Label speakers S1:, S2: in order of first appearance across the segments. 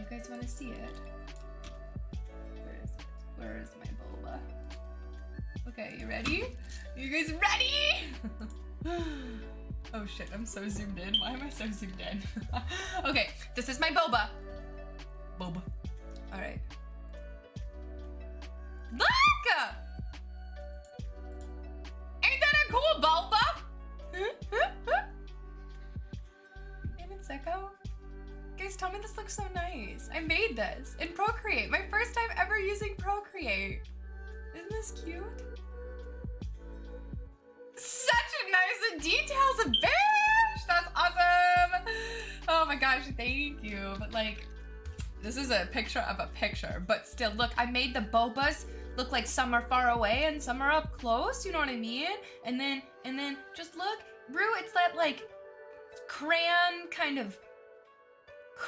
S1: guys want to see it? Where is it? Where is my boba? Okay, you ready? You guys ready? Oh shit, I'm so zoomed in. Why am I so zoomed in? Okay, this is my boba. Boba. All right. Look! Ain't that a cool boba? Damn it, sicko. Guys, tell me this looks so nice. I made this in Procreate. My first time ever using Procreate. Isn't this cute? Such nice details, bitch! That's awesome! Oh my gosh, thank you. But like, this is a picture of a picture, but still, look, I made the bobas look like some are far away and some are up close, you know what I mean? And then just look, Rue, it's that like crayon kind of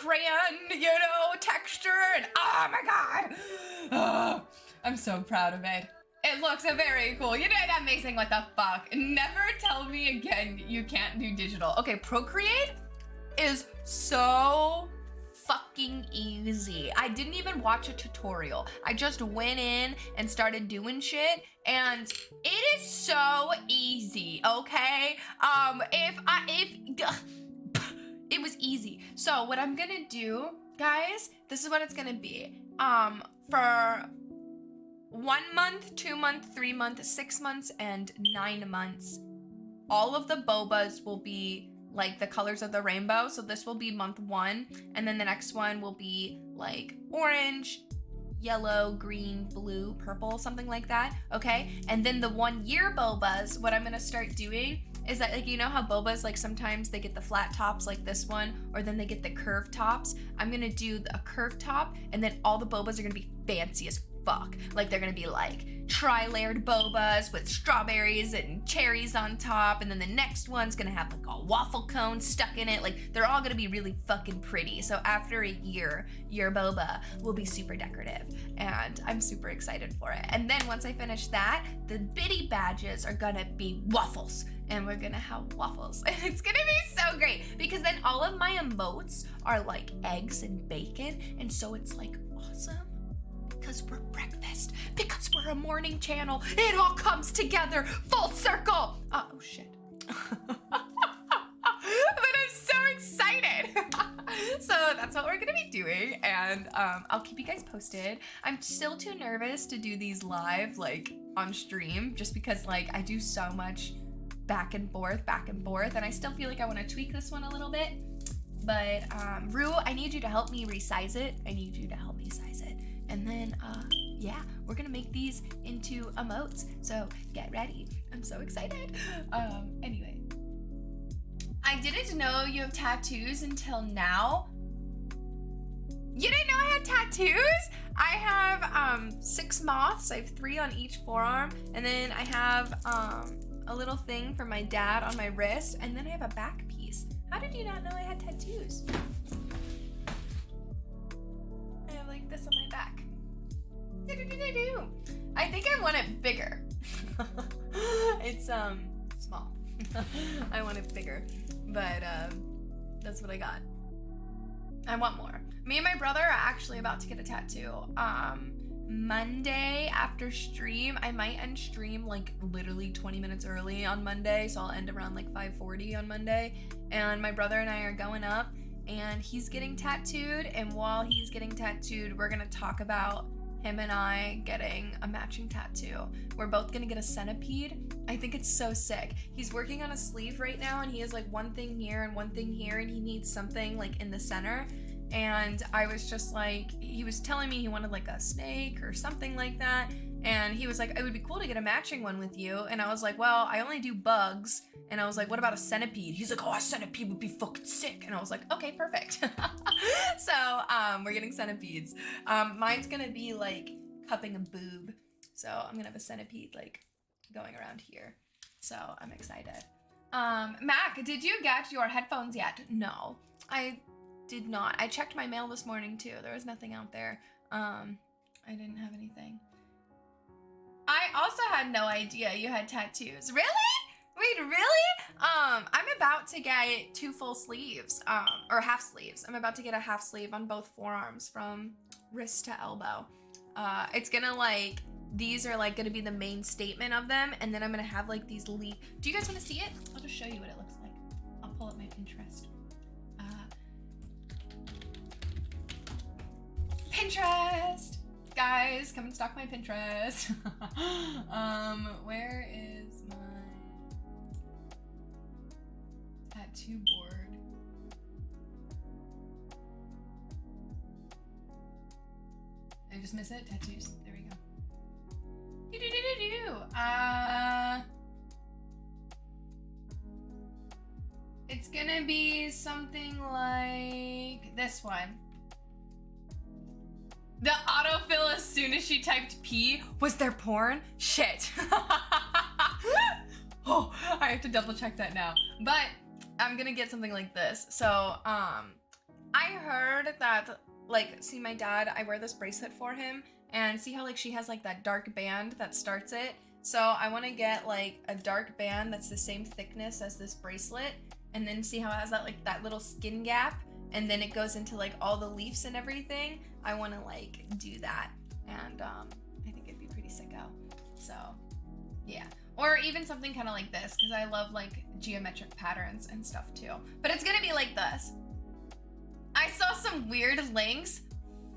S1: you know, texture, and oh my god! Oh, I'm so proud of it. It looks very cool. You did amazing, what the fuck? Never tell me again you can't do digital. Okay, Procreate is so fucking easy. I didn't even watch a tutorial. I just went in and started doing shit, and it is so easy, okay? It was easy. So what I'm gonna do, guys, this is what it's gonna be. For 1 month, 2 month, 3 month, 6 months, and 9 months, all of the bobas will be like the colors of the rainbow. So this will be month 1, and then the next one will be like orange, yellow, green, blue, purple, something like that, okay? And then the 1 year bobas, what I'm gonna start doing is that, like, you know how bobas, like sometimes they get the flat tops like this one, or then they get the curved tops. I'm gonna do a curved top, and then all the bobas are gonna be fancy as fuck. Like, they're gonna be like tri-layered bobas with strawberries and cherries on top, and then the next one's gonna have like a waffle cone stuck in it. Like, they're all gonna be really fucking pretty. So after a year, your boba will be super decorative, and I'm super excited for it. And then once I finish that, the bitty badges are gonna be waffles, and we're gonna have waffles. And it's gonna be so great, because then all of my emotes are like eggs and bacon, and so it's like awesome. Because we're breakfast, because we're a morning channel, it all comes together, full circle. Oh shit. But I'm so excited. So that's what we're gonna be doing, and I'll keep you guys posted. I'm still too nervous to do these live, like on stream, just because like I do so much back and forth, and I still feel like I want to tweak this one a little bit. But Rue, I need you to help me resize it. I need you to help me size it. And then, yeah, we're gonna make these into emotes. So get ready. I'm so excited. Anyway, I didn't know you have tattoos until now. You didn't know I had tattoos? I have 6 moths. I have 3 on each forearm. And then I have a little thing for my dad on my wrist. And then I have a back piece. How did you not know I had tattoos? I have like this on my back. I think I want it bigger. It's small. I want it bigger, but that's what I got. I want more. Me and my brother are actually about to get a tattoo. Monday after stream, I might end stream like literally 20 minutes early on Monday, so I'll end around like 5:40 on Monday. And my brother and I are going up, and he's getting tattooed, and while he's getting tattooed, we're gonna talk about him and I getting a matching tattoo. We're both gonna get a centipede. I think it's so sick. He's working on a sleeve right now, and he has like one thing here and one thing here, and he needs something like in the center. And I was just like, he was telling me he wanted like a snake or something like that. And he was like, it would be cool to get a matching one with you. And I was like, well, I only do bugs. And I was like, what about a centipede? He's like, oh, a centipede would be fucking sick. And I was like, okay, perfect. So we're getting centipedes. Mine's gonna be like cupping a boob. So I'm gonna have a centipede like going around here. So I'm excited. Mac, did you get your headphones yet? No, I did not. I checked my mail this morning too. There was nothing out there. I didn't have anything. I also had no idea you had tattoos. Really? Wait, really? I'm about to get 2 full sleeves, or half sleeves. I'm about to get a half sleeve on both forearms from wrist to elbow. It's gonna like, these are like gonna be the main statement of them, and then I'm gonna have like these leaf. Do you guys wanna see it? I'll just show you what it looks like. I'll pull up my Pinterest. Pinterest! Guys, come and stalk my Pinterest. Where is my tattoo board? Did I just miss it? Tattoos. There we go. It's gonna be something like this one. The autofill as soon as she typed P. Was there porn? Shit. Oh, I have to double check that now. But I'm gonna get something like this. So, I heard that, like, see my dad, I wear this bracelet for him, and see how like she has like that dark band that starts it? So I wanna get like a dark band that's the same thickness as this bracelet, and then see how it has that like that little skin gap, and then it goes into like all the leaves and everything. I want to like do that, and I think it'd be pretty sicko. So yeah, or even something kind of like this, because I love like geometric patterns and stuff too. But it's gonna be like this. I saw some weird links.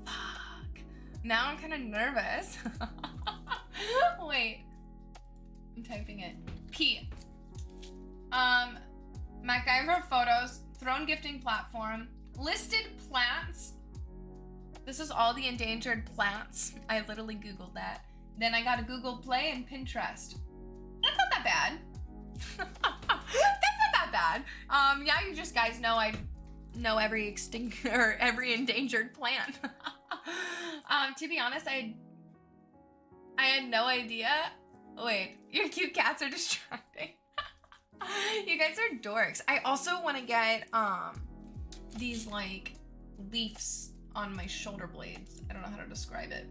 S1: Fuck. Now I'm kind of nervous. Wait, I'm typing it. P. MacGyver photos, throne gifting platform, listed plants. This is all the endangered plants. I literally Googled that. Then I got a Google Play and Pinterest. That's not that bad. That's not that bad. Yeah, you just guys know I know every extinct or every endangered plant. To be honest, I had no idea. Wait, your cute cats are distracting. You guys are dorks. I also want to get these like leaves on my shoulder blades. I don't know how to describe it.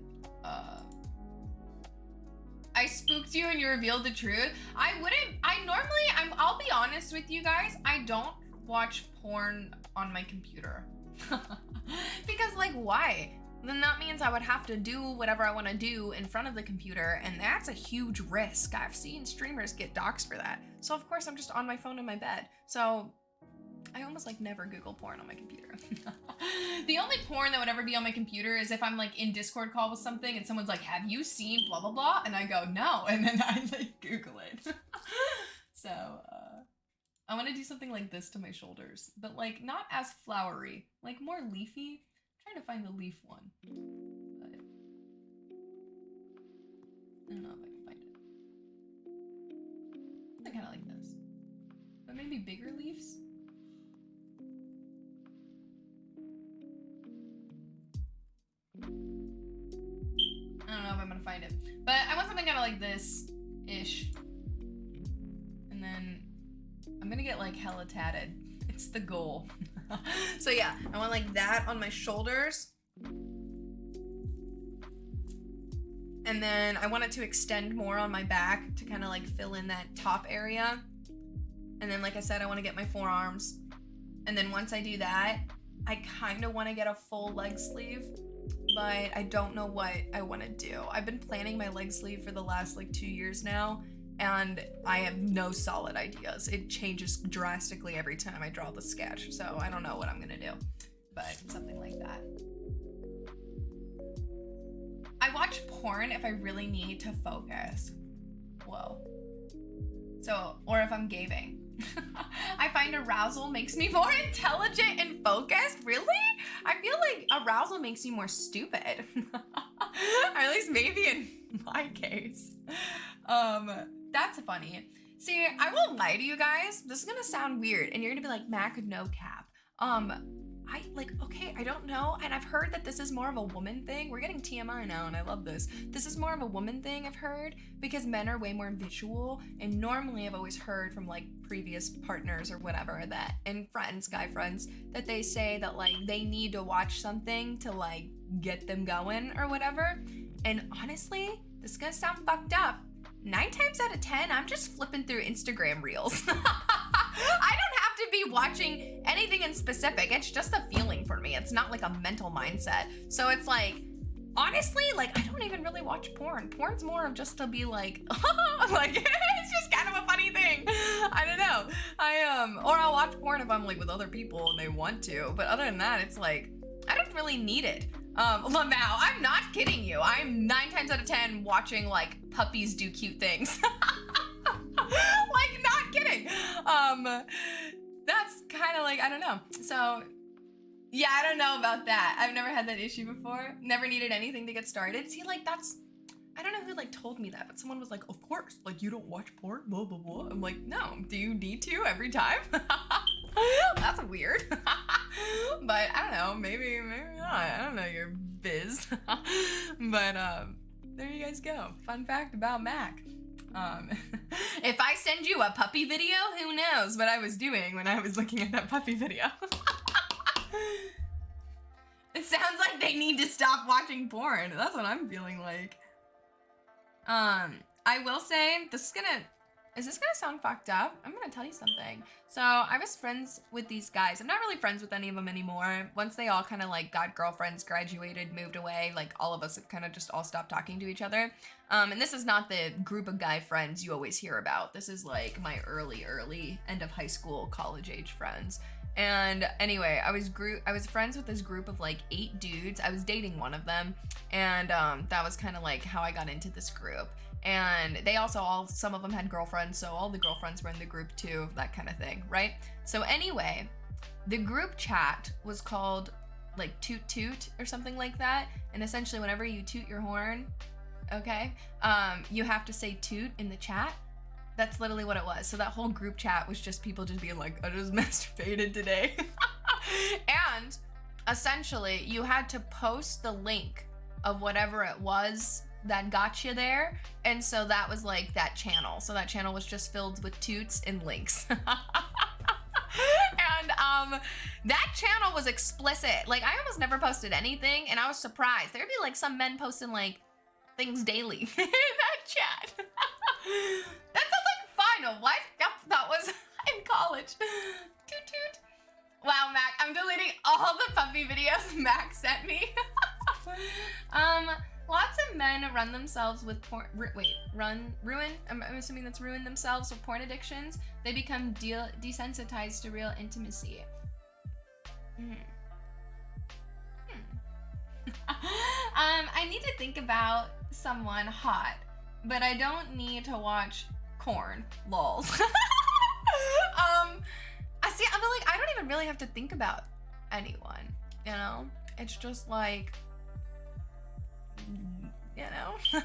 S1: I spooked you and you revealed the truth. I'll be honest with you guys, I don't watch porn on my computer. Because like, why? Then that means I would have to do whatever I want to do in front of the computer, and that's a huge risk. I've seen streamers get doxxed for that. So of course I'm just on my phone in my bed. So I almost like never Google porn on my computer. The only porn that would ever be on my computer is if I'm like in Discord call with something and someone's like, have you seen blah, blah, blah? And I go, no. And then I like Google it. So I want to do something like this to my shoulders, but like not as flowery, like more leafy. I'm trying to find the leaf one, but I don't know if I can find it. Something kind of like this, but maybe bigger leaves. I don't know if I'm gonna find it, but I want something kind of like this-ish. And then I'm gonna get like hella tatted. It's the goal. So yeah, I want like that on my shoulders. And then I want it to extend more on my back to kind of like fill in that top area. And then like I said, I want to get my forearms. And then once I do that, I kind of want to get a full leg sleeve, but I don't know what I want to do. I've been planning my leg sleeve for the last like 2 years now, and I have no solid ideas. It changes drastically every time I draw the sketch, so I don't know what I'm gonna do, but something like that. I watch porn if I really need to focus. Whoa. So, or if I'm gaming. I find arousal makes me more intelligent and focused. Really? I feel like arousal makes you more stupid. Or at least maybe in my case. That's funny. See, I won't lie to you guys. This is gonna sound weird, and you're gonna be like, Mac, no cap. Okay, I don't know, and I've heard that this is more of a woman thing. We're getting TMI now, and I love this. This is more of a woman thing, I've heard, because men are way more visual, and normally I've always heard from, like, previous partners or whatever that, and friends, guy friends, that they say that, like, they need to watch something to, like, get them going or whatever. And honestly, this is gonna sound fucked up, 9 times out of 10, I'm just flipping through Instagram reels. I don't have to be watching anything in specific. It's just a feeling for me. It's not like a mental mindset. So it's like, honestly, like, I don't even really watch porn. Porn's more of just to be like, like, it's just kind of a funny thing. I don't know. Or I'll watch porn if I'm like with other people and they want to. But other than that, it's like, I don't really need it. Lamau, I'm not kidding you. I'm 9 times out of 10 watching like puppies do cute things. Like, not kidding. That's kind of like, I don't know. So yeah, I don't know about that. I've never had that issue before. Never needed anything to get started. See, like, that's, I don't know who like told me that, but someone was like, of course, like, you don't watch porn, blah, blah, blah. I'm like, no, do you need to every time? That's weird. But I don't know, maybe not. I don't know your biz. But there you guys go. Fun fact about Mac. If I send you a puppy video, who knows what I was doing when I was looking at that puppy video. It sounds like they need to stop watching porn. That's what I'm feeling like. I will say, is this gonna sound fucked up? I'm gonna tell you something. So I was friends with these guys. I'm not really friends with any of them anymore. Once they all kind of like got girlfriends, graduated, moved away, like all of us have kind of just all stopped talking to each other. And this is not the group of guy friends you always hear about. This is like my early end of high school, college age friends. And anyway, I was friends with this group of like 8 dudes. I was dating one of them, and that was kind of like how I got into this group. And they also some of them had girlfriends, so all the girlfriends were in the group too, that kind of thing, right? So anyway, the group chat was called like Toot Toot or something like that. And essentially whenever you toot your horn, okay, you have to say toot in the chat. That's literally what it was. So that whole group chat was just people just being like, I just masturbated today. And essentially you had to post the link of whatever it was that got you there. And so that was like that channel. So that channel was just filled with toots and links. And that channel was explicit. Like, I almost never posted anything, and I was surprised. There'd be like some men posting like things daily in that chat. That sounds like fun. What? Yep, that was in college. Toot toot. Wow, Mac, I'm deleting all the puppy videos Mac sent me. Lots of men run themselves with porn. Ruin. I'm assuming that's ruin themselves with porn addictions. They become desensitized to real intimacy. I need to think about someone hot, but I don't need to watch corn. Lol. I'm like, I don't even really have to think about anyone, you know? It's just like, you know,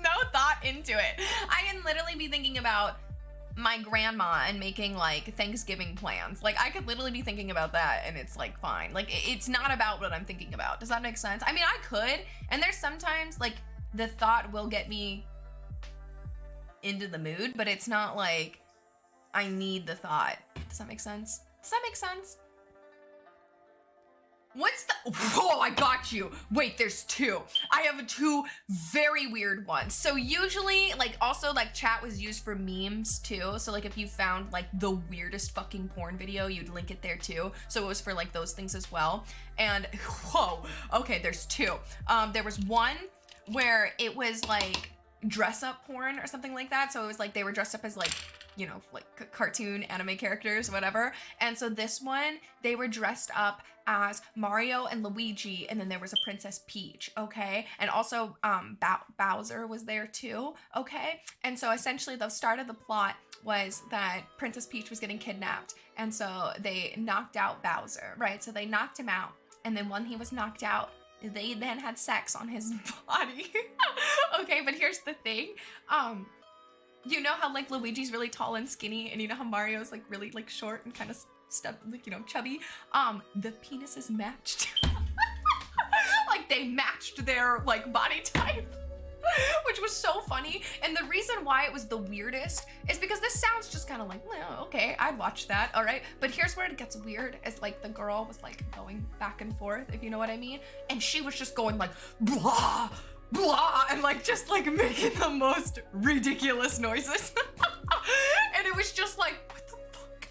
S1: no thought into it. I can literally be thinking about my grandma and making like Thanksgiving plans. Like, I could literally be thinking about that and it's like fine. Like, it's not about what I'm thinking about. Does that make sense? I mean, I could, and there's sometimes like the thought will get me into the mood, but it's not like I need the thought. Does that make sense? Does that make sense? What's the, oh, I got you. Wait, there's 2. I have 2 very weird ones. So usually, like, also, like, chat was used for memes, too. So, like, if you found, like, the weirdest fucking porn video, you'd link it there, too. So it was for, like, those things as well. And, whoa, okay, there's 2. There was one where it was, like, dress-up porn or something like that. So it was, like, they were dressed up as, like, you know, like cartoon anime characters, whatever. And so this one, they were dressed up as Mario and Luigi, and then there was a Princess Peach, okay? And also Bowser was there too, okay? And so essentially the start of the plot was that Princess Peach was getting kidnapped, and so they knocked out Bowser, right? So they knocked him out, and then when he was knocked out, they then had sex on his body. Okay, but here's the thing. You know how like Luigi's really tall and skinny, and you know how Mario's like really like short and kind of like, you know, chubby? The penises matched. Like, they matched their like body type, which was so funny. And the reason why it was the weirdest is because this sounds just kind of like, well, okay, I'd watch that, all right? But here's where it gets weird, is like the girl was like going back and forth, if you know what I mean, and she was just going like, blah, blah, and like just like making the most ridiculous noises. And it was just like, what the fuck?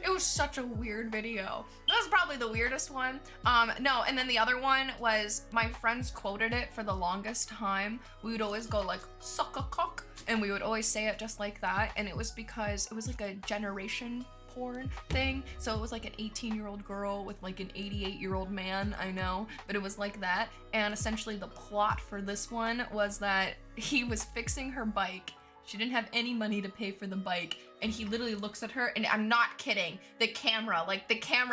S1: It was such a weird video. That was probably the weirdest one. No, and then the other one was, my friends quoted it for the longest time. We would always go like, suck a cock, and we would always say it just like that. And it was because it was like a generation porn thing. So it was like an 18-year-old girl with like an 88-year-old man, I know, but it was like that. And essentially the plot for this one was that he was fixing her bike. She didn't have any money to pay for the bike, and he literally looks at her, and I'm not kidding, the camera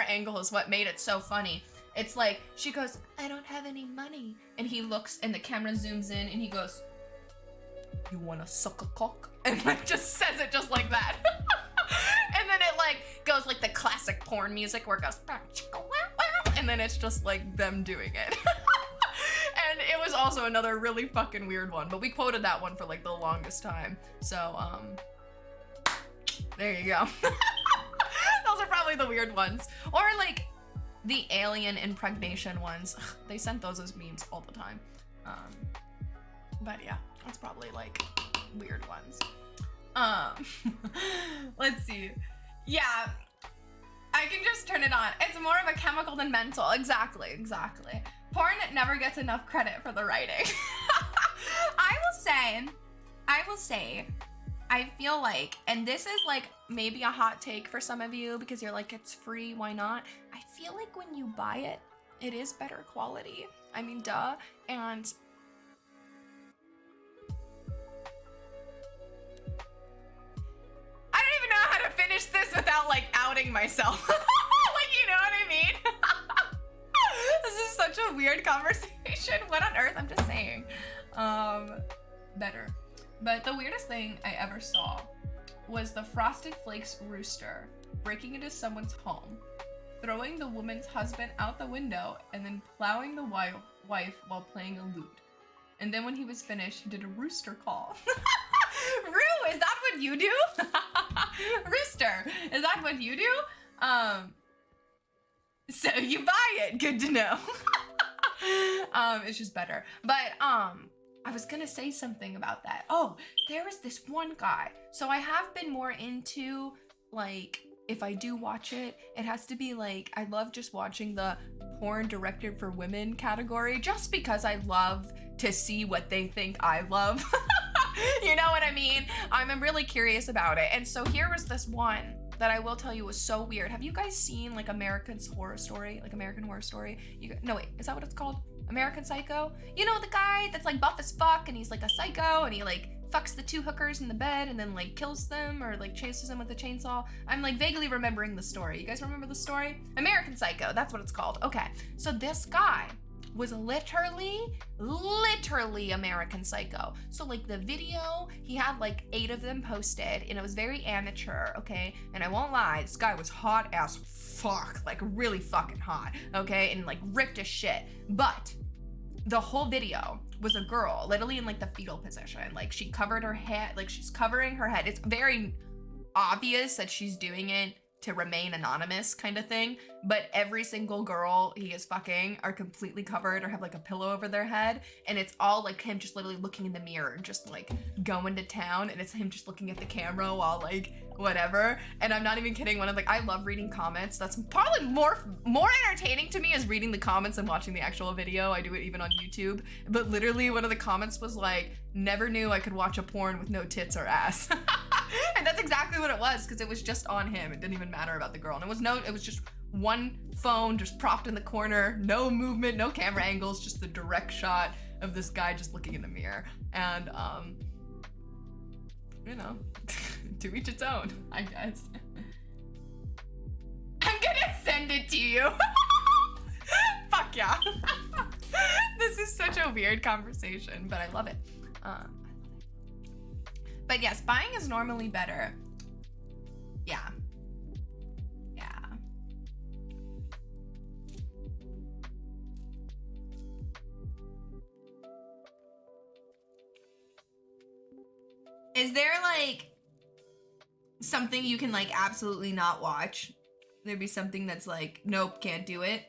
S1: angle is what made it so funny. It's like, she goes, I don't have any money. And he looks, and the camera zooms in, and he goes, you wanna suck a cock? And like just says it just like that. And then it like goes like the classic porn music where it goes, and then it's just like them doing it. And it was also another really fucking weird one, but we quoted that one for like the longest time. So, there you go. Those are probably the weird ones. Or like the alien impregnation ones. They sent those as memes all the time. But yeah, that's probably like weird ones. Let's see. Yeah, I can just turn it on. It's more of a chemical than mental. Exactly. Porn never gets enough credit for the writing. I will say, I feel like, and this is like maybe a hot take for some of you because you're like, it's free, why not? I feel like when you buy it, it is better quality. I mean, duh. And I don't even know how to finish this without like outing myself. Like, you know what I mean? This is such a weird conversation. What on earth? I'm just saying. Better. But the weirdest thing I ever saw was the Frosted Flakes rooster breaking into someone's home, throwing the woman's husband out the window, and then plowing the wife while playing a lute. And then when he was finished, he did a rooster call. Roo, is that what you do? Rooster, is that what you do? So you buy it, good to know. It's just better. But I was gonna say something about that. Oh, there was this one guy. So I have been more into, like, if I do watch it, it has to be like, I love just watching the porn directed for women category, just because I love to see what they think I love. You know what I mean? I'm really curious about it. And so here was this one that I will tell you was so weird. Have you guys seen like American Horror Story? Like American Horror Story? No, wait, is that what it's called? American Psycho? You know, the guy that's like buff as fuck and he's like a psycho and he like fucks the two hookers in the bed and then like kills them or like chases them with a chainsaw. I'm like vaguely remembering the story. You guys remember the story? American Psycho, that's what it's called. Okay, so this guy was literally American Psycho. So like the video, he had like 8 of them posted and it was very amateur, okay? And I won't lie, this guy was hot as fuck, like really fucking hot, okay? And like ripped as shit. But the whole video was a girl literally in like the fetal position. Like she covered her head, like she's covering her head. It's very obvious that she's doing it to remain anonymous kind of thing, but every single girl he is fucking are completely covered or have like a pillow over their head, and it's all like him just literally looking in the mirror and just like going to town, and it's him just looking at the camera while like whatever. And I'm not even kidding, one of like, I love reading comments. That's probably more entertaining to me is reading the comments and watching the actual video. I do it even on YouTube, but literally one of the comments was like, never knew I could watch a porn with no tits or ass. And that's exactly what it was, because it was just on him. It didn't even matter about the girl. And it was just one phone just propped in the corner, no movement, no camera angles, just the direct shot of this guy just looking in the mirror. And you know, to each its own, I guess. I'm gonna send it to you. Fuck yeah. This is such a weird conversation, but I love it. But yes, buying is normally better. Yeah. Yeah. Is there like something you can like absolutely not watch? There'd be something that's like, nope, can't do it.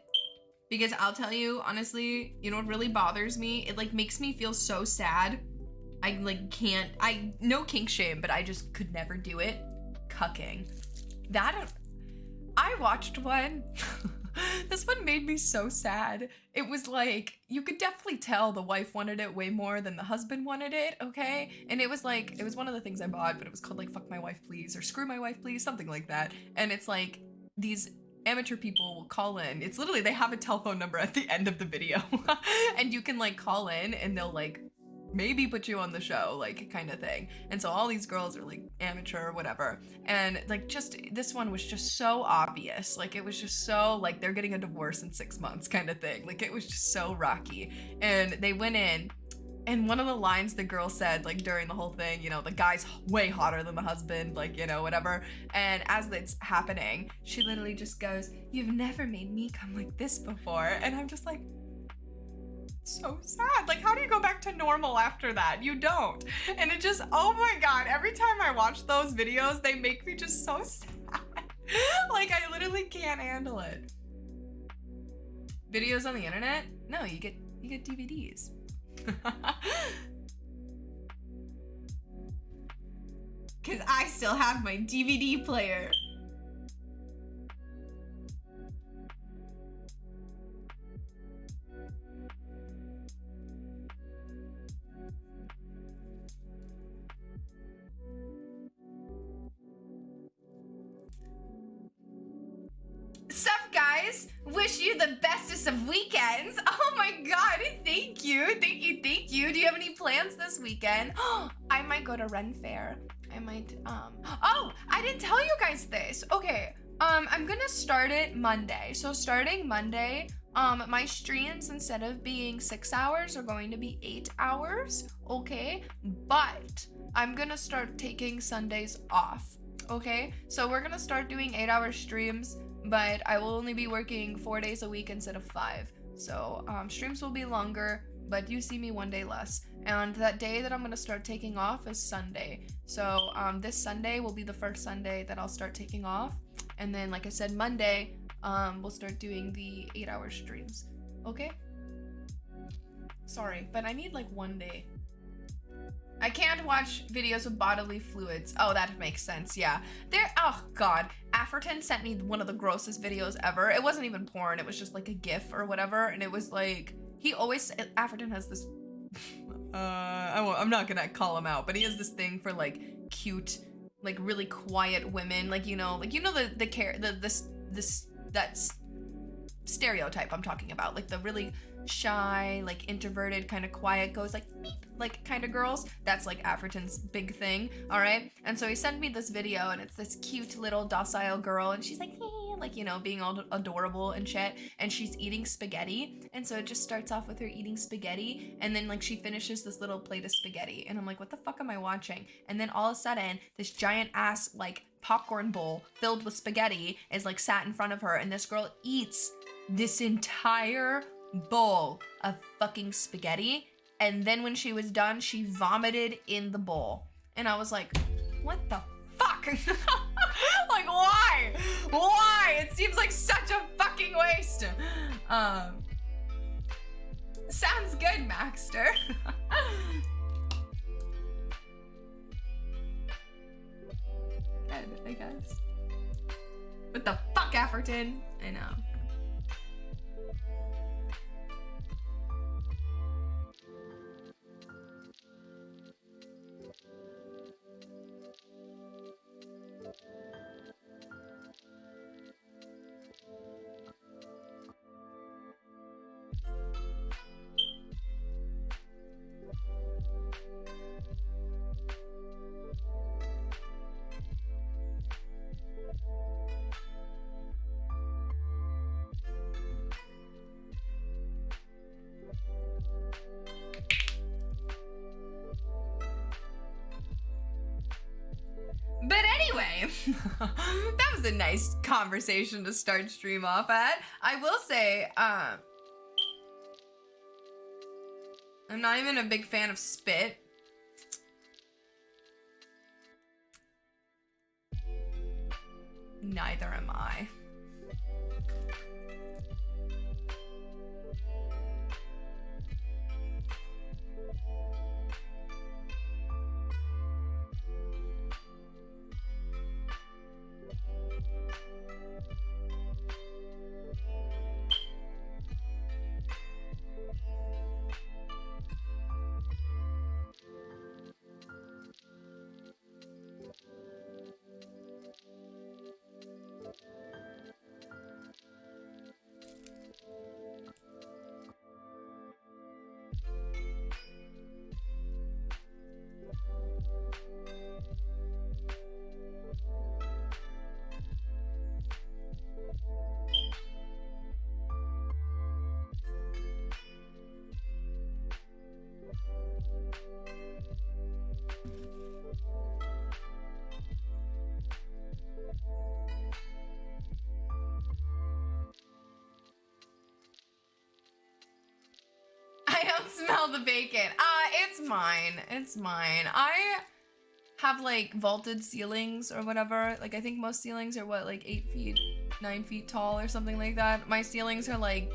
S1: Because I'll tell you, honestly, you know what really bothers me? It like makes me feel so sad. I like can't, no kink shame, but I just could never do it. Cucking. I watched one. This one made me so sad. It was like, you could definitely tell the wife wanted it way more than the husband wanted it, okay? And it was like, it was one of the things I bought, but it was called like Fuck My Wife Please or Screw My Wife Please, something like that. And it's like, these amateur people will call in. It's literally, they have a telephone number at the end of the video. And you can like call in and they'll like maybe put you on the show, like kind of thing. And so all these girls are like amateur or whatever. And like just this one was just so obvious. Like it was just so like they're getting a divorce in 6 months kind of thing. Like it was just so rocky. And they went in and one of the lines the girl said like during the whole thing, you know, the guy's way hotter than the husband, like, you know, whatever. And as it's happening, she literally just goes, "You've never made me come like this before." And I'm just like, so sad. Like, how do you go back to normal after that? You don't. And it just, oh my God, every time I watch those videos, they make me just so sad. Like, I literally can't handle it. Videos on the internet? No, you get DVDs. Cause I still have my DVD player. Sup guys, wish you the bestest of weekends. Oh my God, thank you. Do you have any plans this weekend? I might go to Ren Fair. I might, oh, I didn't tell you guys this. Okay, I'm gonna start it Monday. So starting Monday, my streams, instead of being 6 hours, are going to be 8 hours, okay? But I'm gonna start taking Sundays off, okay? So we're gonna start doing 8-hour streams, but I will only be working 4 days a week instead of 5. So streams will be longer, but you see me one day less. And that day that I'm gonna start taking off is Sunday. So this Sunday will be the first Sunday that I'll start taking off. And then, like I said, Monday, we'll start doing the 8-hour streams. Okay? Sorry, but I need like one day. I can't watch videos with bodily fluids. Oh, that makes sense, yeah. Oh God, Afferton sent me one of the grossest videos ever. It wasn't even porn, it was just like a GIF or whatever. And it was like, Afferton has this, I'm not gonna call him out, but he has this thing for like cute, like really quiet women. Like, you know that stereotype I'm talking about, like the really shy, like introverted, kind of quiet, goes like beep, like kind of girls. That's like Afferton's big thing, all right? And so he sent me this video, and it's this cute little docile girl, and she's like, hey, like, you know, being all adorable and shit, and she's eating spaghetti. And so it just starts off with her eating spaghetti, and then like she finishes this little plate of spaghetti, and I'm like, what the fuck am I watching? And then all of a sudden, this giant ass like popcorn bowl filled with spaghetti is like sat in front of her, and this girl eats this entire bowl of fucking spaghetti, and then when she was done, she vomited in the bowl. And I was like, what the fuck? Like, why? It seems like such a fucking waste. Sounds good, Maxter. Good, I guess. What the fuck, Afferton? I know. But anyway, that was a nice conversation to start stream off at. I will say, I'm not even a big fan of spit. Neither am I. don't smell the bacon. It's mine. It's mine. I have like vaulted ceilings or whatever. Like I think most ceilings are what, like 8 feet, 9 feet tall or something like that. My ceilings are like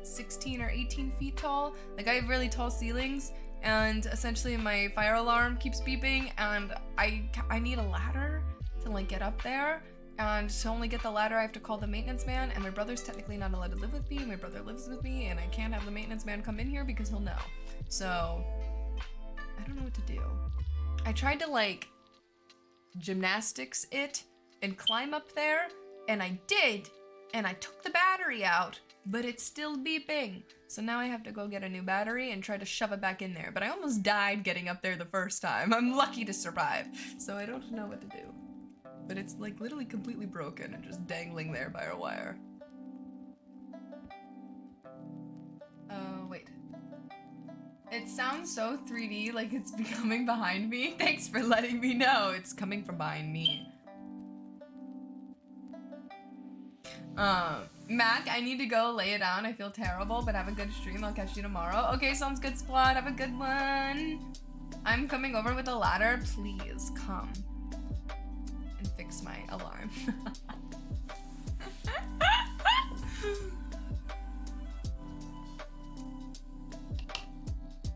S1: 16 or 18 feet tall. Like I have really tall ceilings, and essentially my fire alarm keeps beeping, and I need a ladder to like get up there. And to only get the ladder, I have to call the maintenance man, and my brother's technically not allowed to live with me. My brother lives with me, and I can't have the maintenance man come in here because he'll know. So, I don't know what to do. I tried to, like, gymnastics it and climb up there, and I did, and I took the battery out, but it's still beeping. So now I have to go get a new battery and try to shove it back in there. But I almost died getting up there the first time. I'm lucky to survive, so I don't know what to do. But it's like literally completely broken and just dangling there by a wire. Oh, wait. It sounds so 3D, like it's coming behind me. Thanks for letting me know. It's coming from behind me. Mac, I need to go lay it down. I feel terrible, but have a good stream. I'll catch you tomorrow. Okay, sounds good, Splot. Have a good one. I'm coming over with a ladder. Please come and fix my alarm.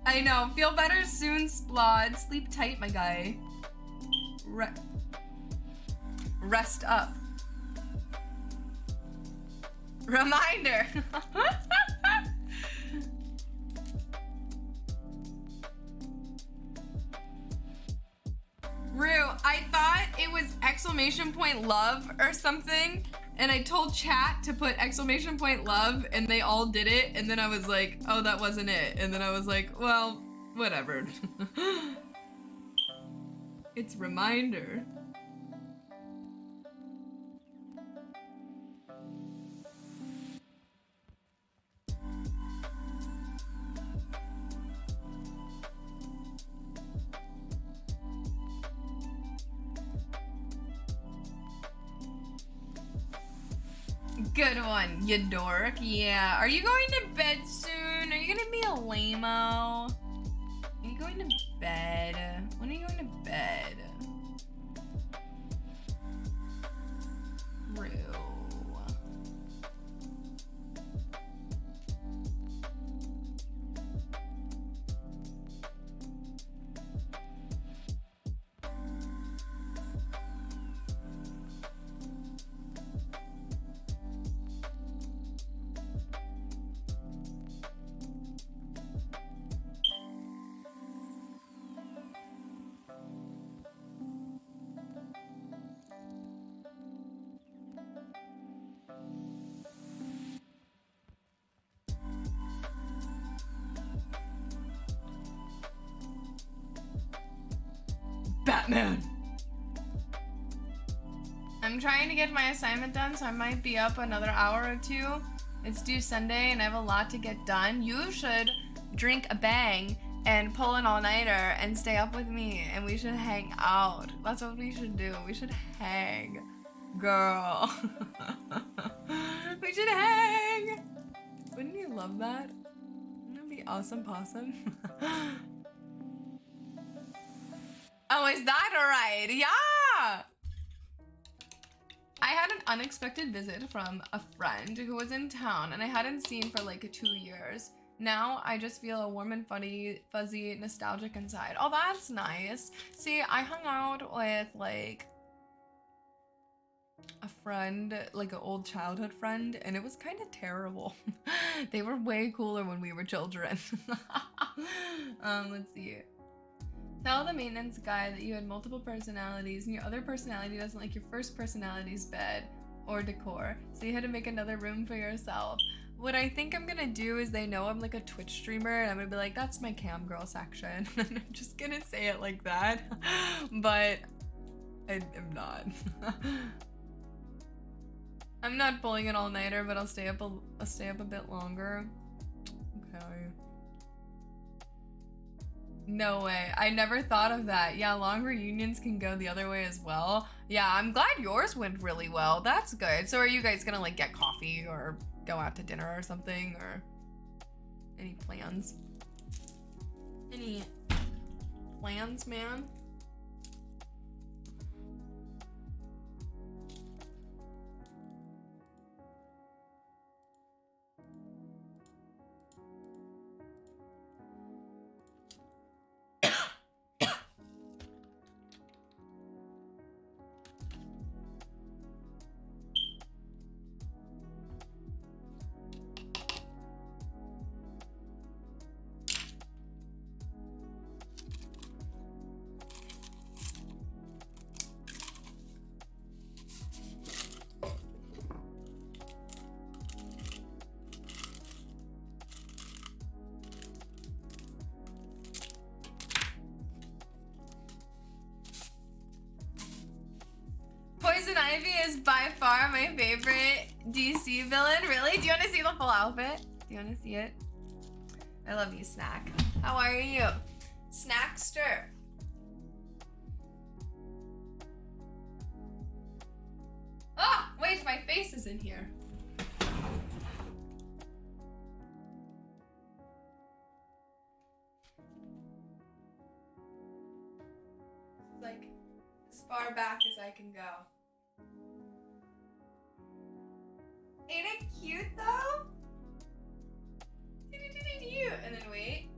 S1: I know. Feel better soon, Splod. Sleep tight, my guy. Rest up. Reminder. Rue, I thought it was exclamation point love or something, and I told chat to put exclamation point love, and they all did it, and then I was like, oh, that wasn't it, and then I was like, well, whatever. It's reminder. Good one, you dork. Yeah. Are you going to bed soon? Are you gonna be a lame-o? Are you going to bed? When are you going to bed? Rue. Batman! I'm trying to get my assignment done, so I might be up another hour or two. It's due Sunday, and I have a lot to get done. You should drink a bang and pull an all-nighter and stay up with me, and we should hang out. That's what we should do. We should hang. Girl. We should hang! Wouldn't you love that? Wouldn't that be awesome possum? Oh, is that alright? Yeah! I had an unexpected visit from a friend who was in town and I hadn't seen for like 2 years. Now I just feel a warm and fuzzy nostalgic inside. Oh, that's nice. See, I hung out with like a friend, like an old childhood friend, and it was kind of terrible. They were way cooler when we were children. Let's see. Tell the maintenance guy that you had multiple personalities and your other personality doesn't like your first personality's bed or decor, so you had to make another room for yourself. What I think I'm gonna do is they know I'm like a Twitch streamer and I'm gonna be like, that's my cam girl section. And I'm just gonna say it like that, but I am not. I'm not pulling an all-nighter, but I'll stay up a bit longer. Okay. No way. I never thought of that. Yeah, long reunions can go the other way as well. Yeah, I'm glad yours went really well. That's good. So are you guys gonna like get coffee or go out to dinner or something, or any plans? Any plans, man? Poison Ivy is by far my favorite DC villain. Really? Do you want to see the full outfit? Do you want to see it? I love you, Snack. How are you? Snackster. Oh, wait, my face is in here. Like, as far back as I can go. Ain't it cute though? And then wait.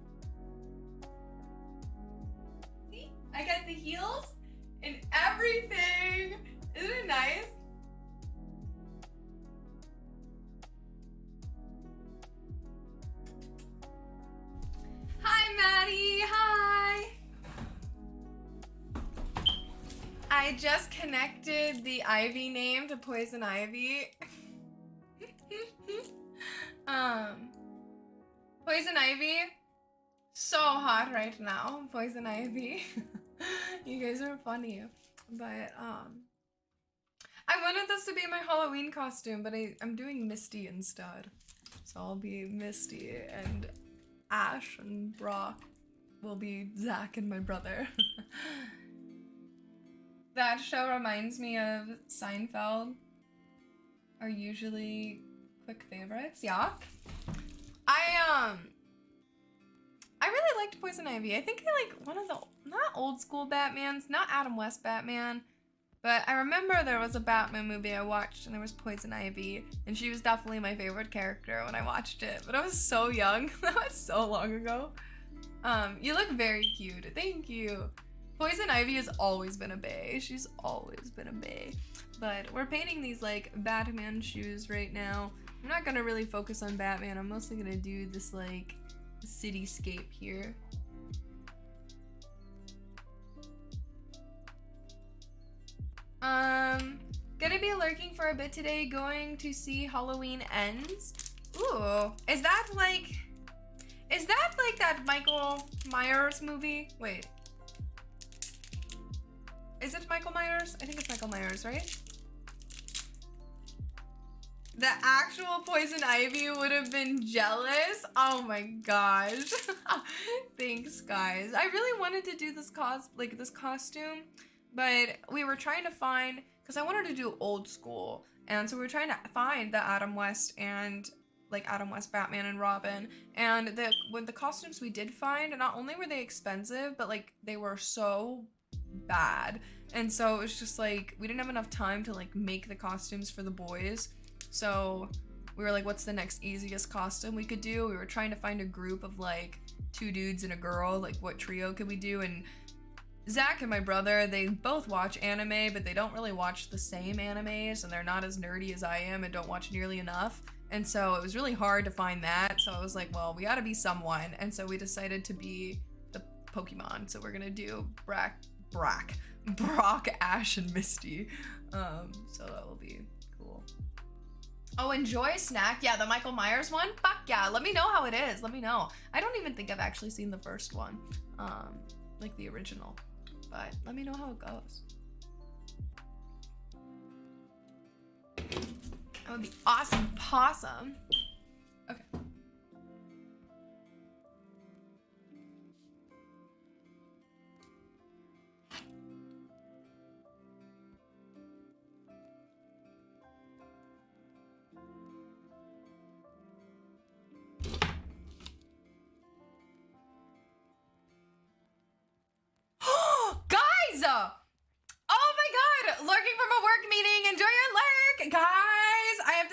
S1: See? I got the heels and everything. Isn't it nice? Hi, Maddie. Hi. I just connected the Ivy name to Poison Ivy. Poison Ivy, so hot right now. Poison Ivy. You guys are funny. But I wanted this to be my Halloween costume, but I'm doing Misty instead. So I'll be Misty, and Ash and Brock will be Zach and my brother. That show reminds me of Seinfeld. Are usually quick favorites, yeah. I really liked Poison Ivy. I think I like one of the, not old school Batmans, not Adam West Batman, but I remember there was a Batman movie I watched and there was Poison Ivy, and she was definitely my favorite character when I watched it, but I was so young. That was so long ago. You look very cute. Thank you. Poison Ivy has always been a bae. She's always been a bae. But we're painting these like Batman shoes right now. I'm not gonna really focus on Batman. I'm mostly gonna do this like cityscape here. Gonna be lurking for a bit today, going to see Halloween Ends. Ooh, is that like that Michael Myers movie? Wait. Is it Michael Myers? I think it's Michael Myers, right? The actual Poison Ivy would have been jealous. Oh my gosh. Thanks, guys. I really wanted to do this costume, but we were trying to find, because I wanted to do old school, and so we were trying to find the Adam West and like Adam West Batman and Robin, and the costumes we did find, not only were they expensive, but like they were so bad, and so it was just like we didn't have enough time to like make the costumes for the boys. So we were like, what's the next easiest costume we could do? We were trying to find a group of like 2 dudes and a girl, like what trio could we do? And Zach and my brother, they both watch anime, but they don't really watch the same animes, and they're not as nerdy as I am and don't watch nearly enough. And so it was really hard to find that. So I was like, well, we gotta be someone. And so we decided to be the Pokemon. So we're gonna do Brock, Ash, and Misty. So that will be cool. Oh, enjoy Snack. Yeah, the Michael Myers one? Fuck yeah, let me know how it is. Let me know. I don't even think I've actually seen the first one. Like the original. But let me know how it goes. That would be awesome possum. Okay.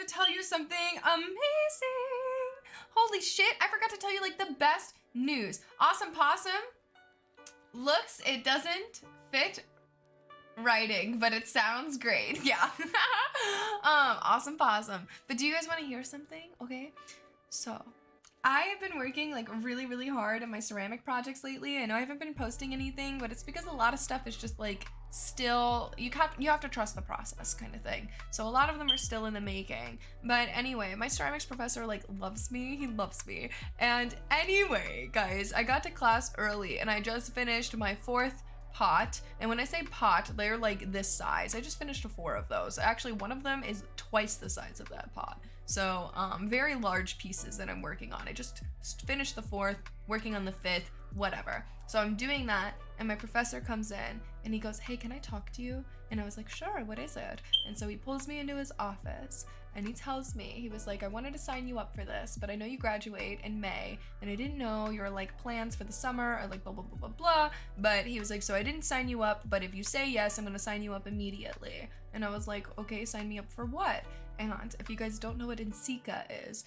S1: to tell you something amazing. Holy shit, I forgot to tell you like the best news. Awesome Possum looks, it doesn't fit writing, but it sounds great. Yeah. Awesome Possum. But do you guys want to hear something? Okay. So I have been working like really, really hard on my ceramic projects lately. I know I haven't been posting anything, but it's because a lot of stuff is just like still, you have to trust the process kind of thing. So a lot of them are still in the making. But anyway, my ceramics professor like loves me. He loves me. And anyway, guys, I got to class early and I just finished my 4th pot. And when I say pot, they're like this size. I just finished 4 of those. Actually, one of them is twice the size of that pot. So very large pieces that I'm working on. I just finished the 4th, working on the 5th, whatever. So I'm doing that, and my professor comes in and he goes, "Hey, can I talk to you?" And I was like, "Sure, what is it?" And so he pulls me into his office and he tells me, he was like, "I wanted to sign you up for this, but I know you graduate in May and I didn't know your like plans for the summer or like blah blah blah blah blah." But he was like, "So I didn't sign you up, but if you say yes, I'm gonna sign you up immediately." And I was like, "Okay, sign me up for what?" And if you guys don't know what NCECA is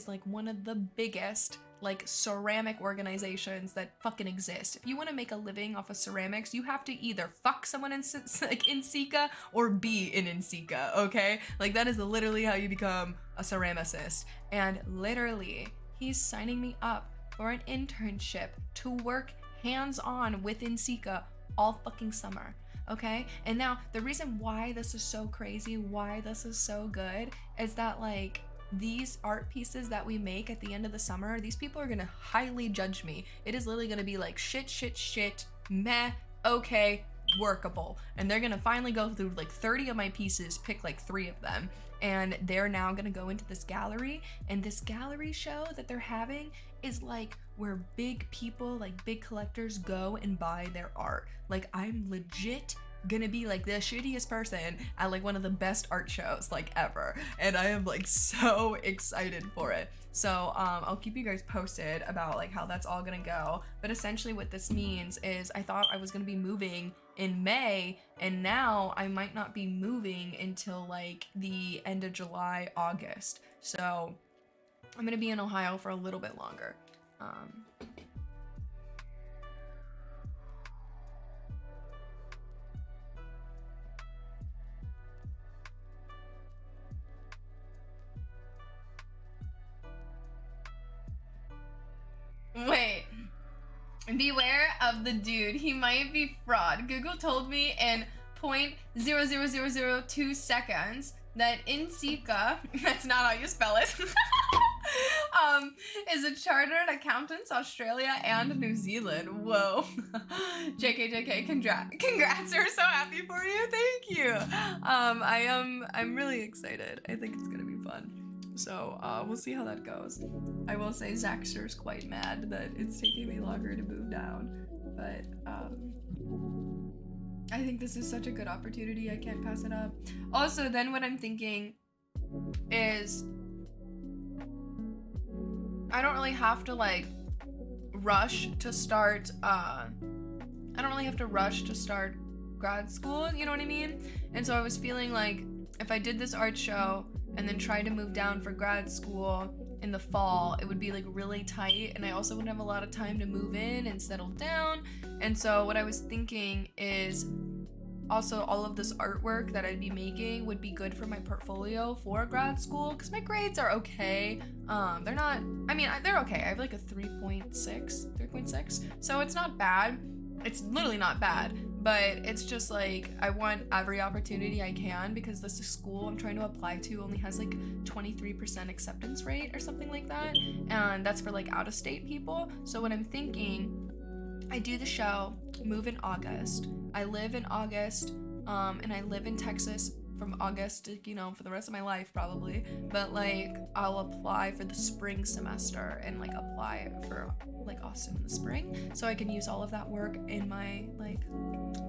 S1: like one of the biggest like ceramic organizations that fucking exist. If you want to make a living off of ceramics, you have to either fuck someone in like NCECA or be in NCECA, okay? Like that is literally how you become a ceramicist. And literally, he's signing me up for an internship to work hands-on with NCECA all fucking summer. Okay, and now the reason why this is so crazy, why this is so good, is that like these art pieces that we make at the end of the summer, these people are gonna highly judge me. It is literally gonna be like shit, meh, okay, workable. And they're gonna finally go through like 30 of my pieces, pick like 3 of them, and they're now gonna go into this gallery, and this gallery show that they're having is like where big people, like big collectors go and buy their art. Like I'm legit gonna be like the shittiest person at like one of the best art shows like ever, and I am like so excited for it. So I'll keep you guys posted about like how that's all gonna go. But essentially what this means is I thought I was gonna be moving in May, and now I might not be moving until like the end of July, August. So I'm gonna be in Ohio for a little bit longer. Wait. Beware of the dude. He might be fraud. Google told me in 0.00002 seconds that NCECA, that's not how you spell it, is a chartered accountants Australia and New Zealand. Whoa. JK, congrats. We're so happy for you. Thank you. I'm really excited. I think it's gonna be fun. So we'll see how that goes. I will say Zaxter's quite mad that it's taking me longer to move down, but I think this is such a good opportunity. I can't pass it up. Also, then what I'm thinking is I don't really have to like rush to start grad school, you know what I mean? And so I was feeling like if I did this art show and then tried to move down for grad school in the fall, it would be like really tight, and I also wouldn't have a lot of time to move in and settle down. And so what I was thinking is also all of this artwork that I'd be making would be good for my portfolio for grad school, because my grades are okay. They're not, I mean, they're okay. I have like a 3.6, so it's not bad. It's literally not bad, but it's just like I want every opportunity I can, because this school I'm trying to apply to only has like 23% acceptance rate or something like that, and that's for like out-of-state people. So what I'm thinking, I do the show, move in August, I live in August, and I live in Texas from August to, you know, for the rest of my life probably, but like I'll apply for the spring semester and like apply for like Austin in the spring, so I can use all of that work in my like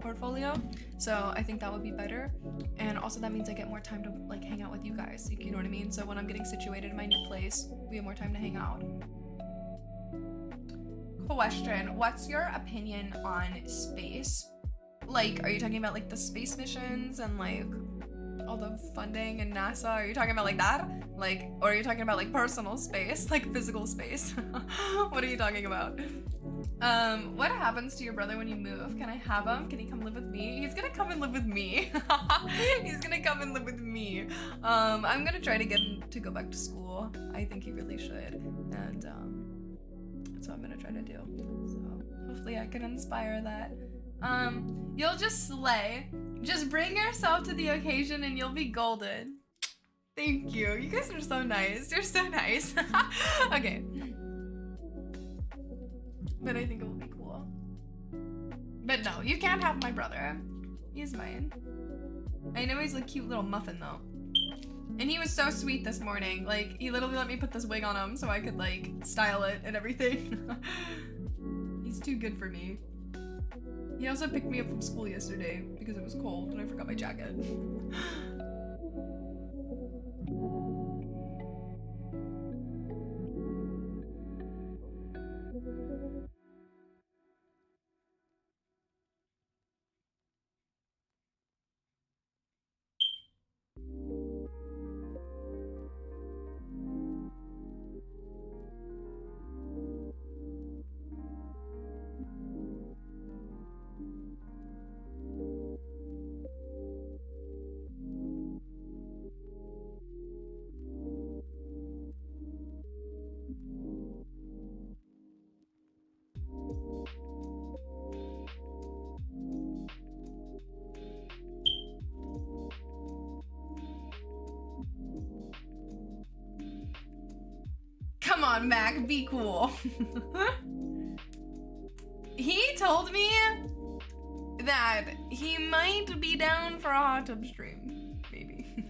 S1: portfolio. So I think that would be better, and also that means I get more time to like hang out with you guys, you know what I mean? So when I'm getting situated in my new place, we have more time to hang out. Question, what's your opinion on space? Like, are you talking about like the space missions and like all the funding and NASA? Are you talking about like that? Like, or are you talking about like personal space, like physical space? What are you talking about? What happens to your brother when you move? Can I have him? Can he come live with me? He's gonna come and live with me. He's gonna come and live with me. I'm gonna try to get him to go back to school. I think he really should. And that's what I'm gonna try to do. So hopefully I can inspire that. You'll just slay. Just bring yourself to the occasion and you'll be golden. Thank you. You guys are so nice. You're so nice. Okay. But I think it will be cool. But no, you can't have my brother. He's mine. I know he's a cute little muffin though. And he was so sweet this morning. Like, he literally let me put this wig on him so I could like style it and everything. He's too good for me. He also picked me up from school yesterday because it was cold and I forgot my jacket. Come on, Mac, be cool. He told me that he might be down for a hot tub stream, maybe.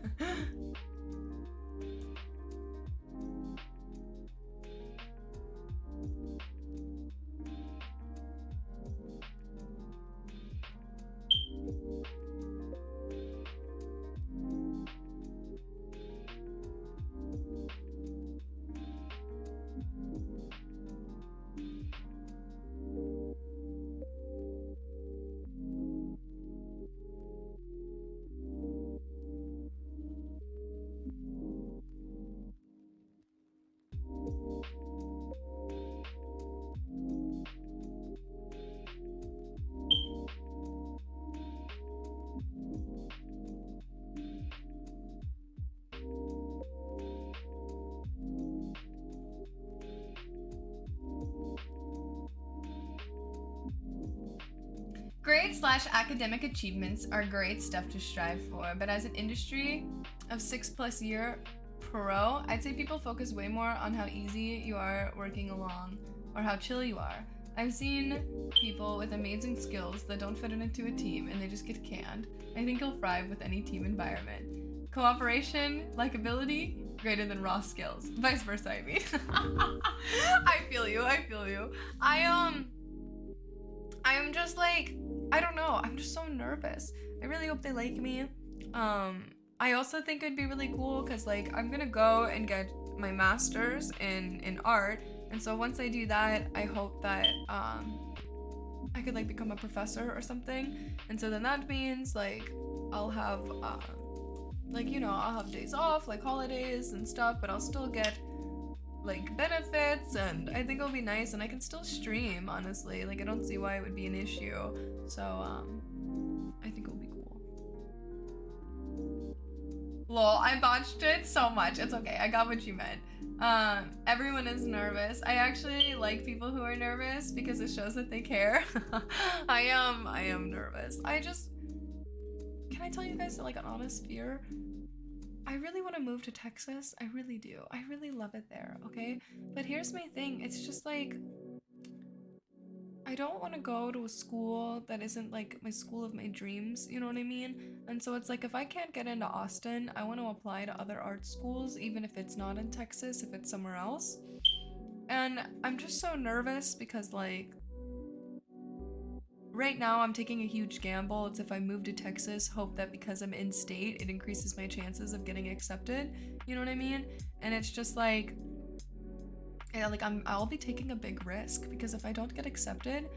S1: Grades/academic achievements are great stuff to strive for, but as an industry of 6+ year pro, I'd say people focus way more on how easy you are working along or how chill you are. I've seen people with amazing skills that don't fit into a team and they just get canned. I think you'll thrive with any team environment. Cooperation, likability, greater than raw skills. Vice versa, I mean. I feel you. I'm just like, I don't know, I'm just so nervous. I really hope they like me. I also think it'd be really cool because like I'm gonna go and get my master's in art, and so once I do that, I hope that I could like become a professor or something, and so then that means like I'll have like, you know, I'll have days off, like holidays and stuff, but I'll still get like benefits, and I think it'll be nice, and I can still stream, honestly. Like, I don't see why it would be an issue. So I think it'll be cool. Lol, I botched it so much. It's okay, I got what you meant. Everyone is nervous. I actually like people who are nervous because it shows that they care. I am nervous. Can I tell you guys like an honest fear? I really want to move to Texas. I really do. I really love it there, okay? But here's my thing. It's just like, I don't want to go to a school that isn't like my school of my dreams, you know what I mean? And so it's like, if I can't get into Austin, I want to apply to other art schools, even if it's not in Texas, if it's somewhere else. And I'm just so nervous because like, right now I'm taking a huge gamble. It's if I move to Texas, hope that because I'm in state, it increases my chances of getting accepted. You know what I mean? And it's just like, yeah, like I'll be taking a big risk because if I don't get accepted,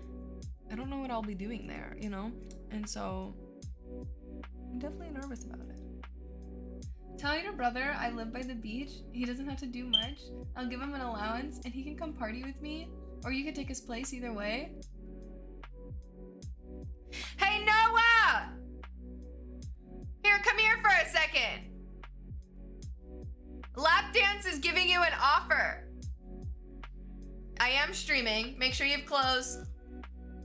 S1: I don't know what I'll be doing there, you know? And so I'm definitely nervous about it. Tell your brother I live by the beach. He doesn't have to do much. I'll give him an allowance and he can come party with me. Or you could take his place either way. Hey, Noah! Here, come here for a second. Lapdance is giving you an offer. I am streaming. Make sure you have clothes.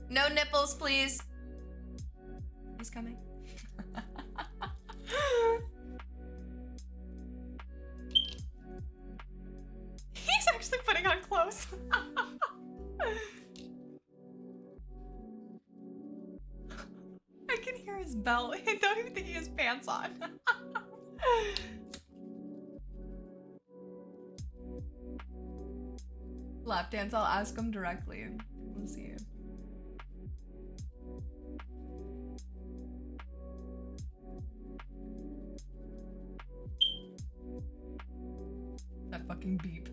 S1: No nipples, please. He's coming. He's actually putting on clothes. I can hear his belt. I don't even think he has pants on. Lap dance, I'll ask him directly. We'll see. That fucking beep.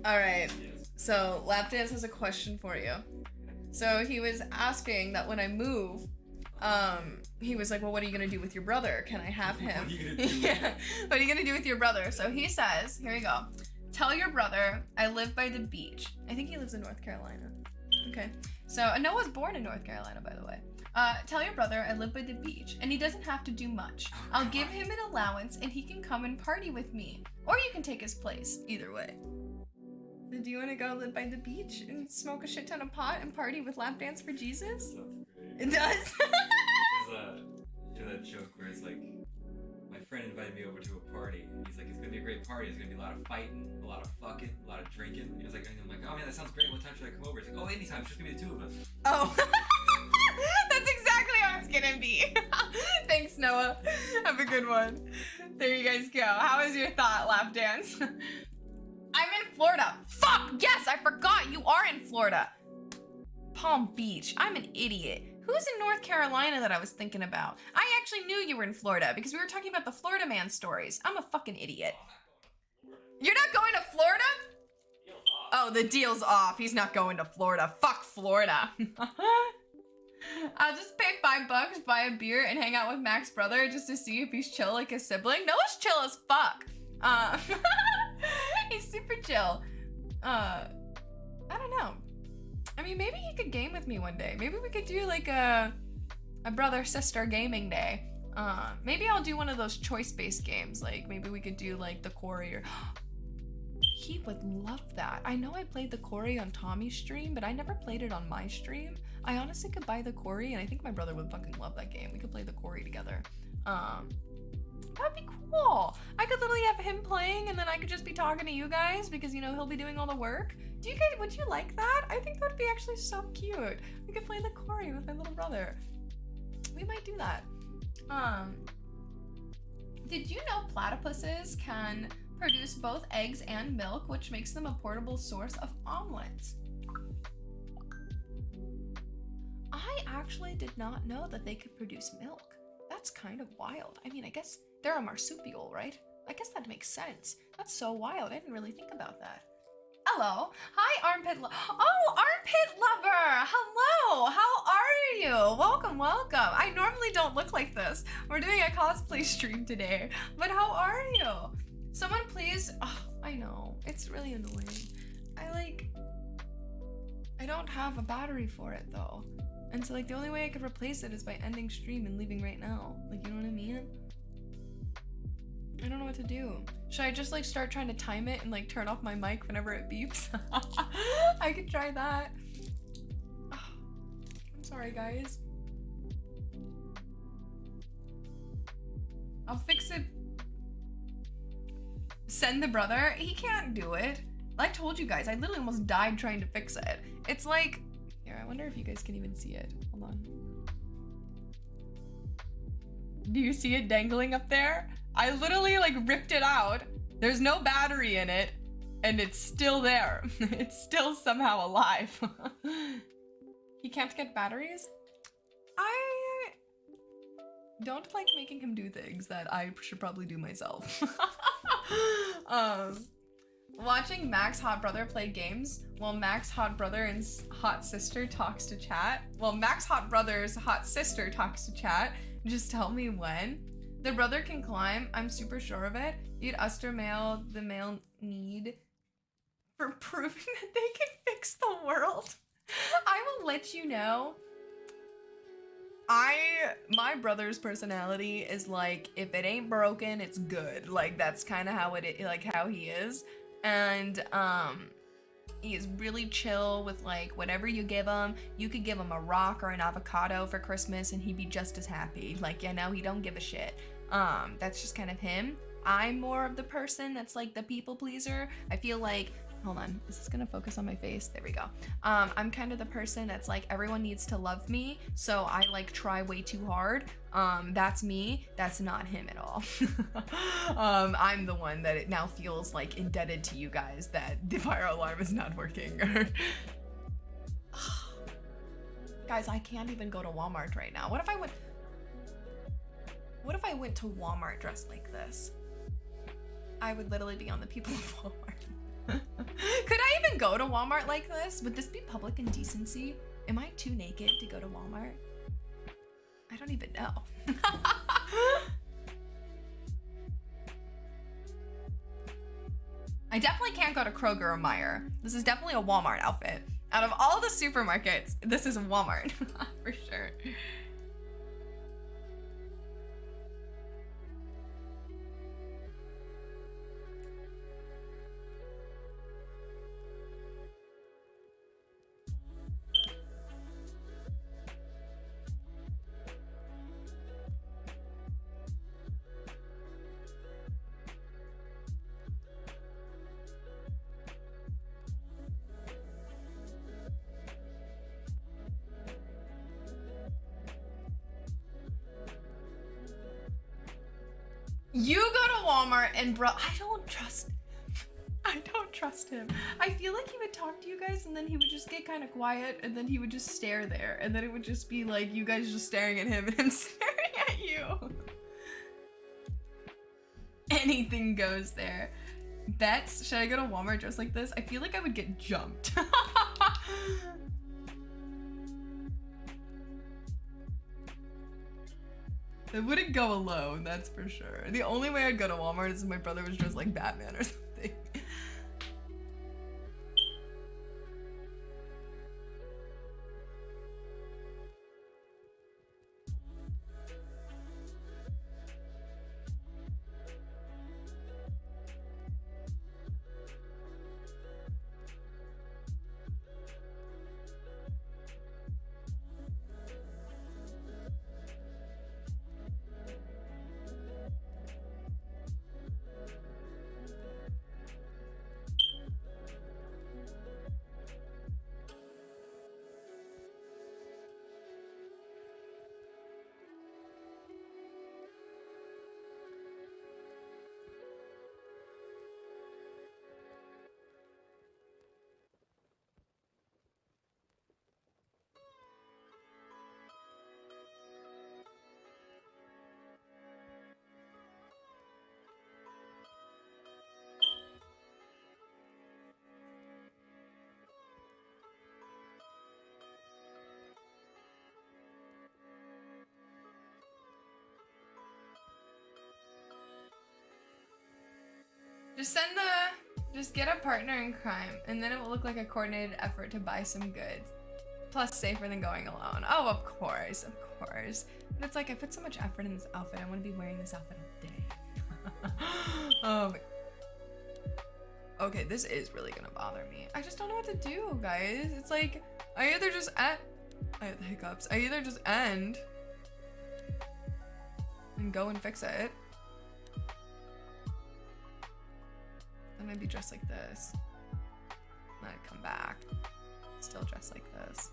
S1: All right, so Lapdance has a question for you. So he was asking that when I move, he was like, well, what are you gonna do with your brother? Can I have him? What are you gonna do? Yeah, what are you gonna do with your brother? So he says, here we go. Tell your brother I live by the beach. I think he lives in North Carolina. Okay, so Noah's born in North Carolina, by the way. Tell your brother I live by the beach and he doesn't have to do much. I'll give him an allowance and he can come and party with me. Or you can take his place, either way. So do you want to go live by the beach and smoke a shit ton of pot and party with Lapdance for Jesus? It does.
S2: There's that joke where it's like, my friend invited me over to a party. And he's like, it's gonna be a great party. There's gonna be a lot of fighting, a lot of fucking, a lot of drinking. And I'm like, oh man, that sounds great. What time should I come over? He's like, oh, anytime. It's just gonna be the two of us.
S1: Oh. That's exactly how it's gonna be. Thanks, Noah. Have a good one. There you guys go. How was your thought, Lapdance? I'm in Florida. Fuck, yes, I forgot you are in Florida. Palm Beach. I'm an idiot. Who's in North Carolina that I was thinking about? I actually knew you were in Florida because we were talking about the Florida man stories. I'm a fucking idiot. You're not going to Florida? Oh, the deal's off. He's not going to Florida. Fuck Florida. I'll just pay $5, buy a beer, and hang out with Mac's brother just to see if he's chill like his sibling. Noah's chill as fuck. He's super chill. I don't know. I mean, maybe he could game with me one day. Maybe we could do like a brother-sister gaming day. Maybe I'll do one of those choice-based games. Like maybe we could do like the Corey or... He would love that. I know I played the Corey on Tommy's stream, but I never played it on my stream. I honestly could buy the Corey, and I think my brother would fucking love that game. We could play the Corey together. That'd be cool. I could literally have him playing, and then I could just be talking to you guys because, you know, he'll be doing all the work. Do you guys, would you like that? I think that would be actually so cute. We could play the Corey with my little brother. We might do that. Did you know platypuses can produce both eggs and milk, which makes them a portable source of omelets? I actually did not know that they could produce milk. That's kind of wild. I mean, I guess they're a marsupial, right? I guess that makes sense. That's so wild. I didn't really think about that. Hello. Hi, Armpit Oh, Armpit Lover. Hello. How are you? Welcome, welcome. I normally don't look like this. We're doing a cosplay stream today. But how are you? Someone please... Oh, I know. It's really annoying. I don't have a battery for it, though. And so, like, the only way I could replace it is by ending stream and leaving right now. Like, you know what I mean? I don't know what to do. Should I just, like, start trying to time it and, like, turn off my mic whenever it beeps? I could try that. Oh, I'm sorry, guys. I'll fix it. Send the brother? He can't do it. Like I told you guys, I literally almost died trying to fix it. It's like... Here, I wonder if you guys can even see it. Hold on. Do you see it dangling up there? I literally like ripped it out. There's no battery in it, and it's still there. It's still somehow alive. He can't get batteries? I don't like making him do things that I should probably do myself. Watching Mac's hot brother play games while Mac's hot brother and hot sister talks to chat. Well, Mac's hot brother's hot sister talks to chat. Just tell me when. The brother can climb. I'm super sure of it. You'd Uster male the male need for proving that they can fix the world. I will let you know. My brother's personality is like, if it ain't broken, it's good. Like that's kind of how how he is. And he is really chill with like whatever you give him. You could give him a rock or an avocado for Christmas and he'd be just as happy. Like, you know, he don't give a shit. That's just kind of him. I'm more of the person that's like the people pleaser. I feel like, hold on, is this gonna focus on my face? There we go. I'm kind of the person that's like, everyone needs to love me, so I like try way too hard. That's me. That's not him at all. I'm the one that it now feels like indebted to you guys that the fire alarm is not working. Guys, I can't even go to Walmart right now. What if I went to Walmart dressed like this? I would literally be on the people of Walmart. Could I even go to Walmart like this? Would this be public indecency? Am I too naked to go to Walmart? I don't even know. I definitely can't go to Kroger or Meijer. This is definitely a Walmart outfit. Out of all the supermarkets, this is Walmart for sure. You go to Walmart and I don't trust him. I feel like he would talk to you guys and then he would just get kind of quiet and then he would just stare there and then it would just be like you guys just staring at him and him staring at you. Anything goes there. Bets, should I go to Walmart dressed like this? I feel like I would get jumped. I wouldn't go alone, that's for sure. The only way I'd go to Walmart is if my brother was dressed like Batman or something. Just get a partner in crime, and then it will look like a coordinated effort to buy some goods. Plus safer than going alone. Oh, of course. But it's like, I put so much effort in this outfit, I want to be wearing this outfit all day. Okay, this is really gonna bother me. I just don't know what to do, guys. It's like, I either just I have the hiccups. I either just end and go and fix it. Then I'd be dressed like this. Then I'd come back, still dressed like this.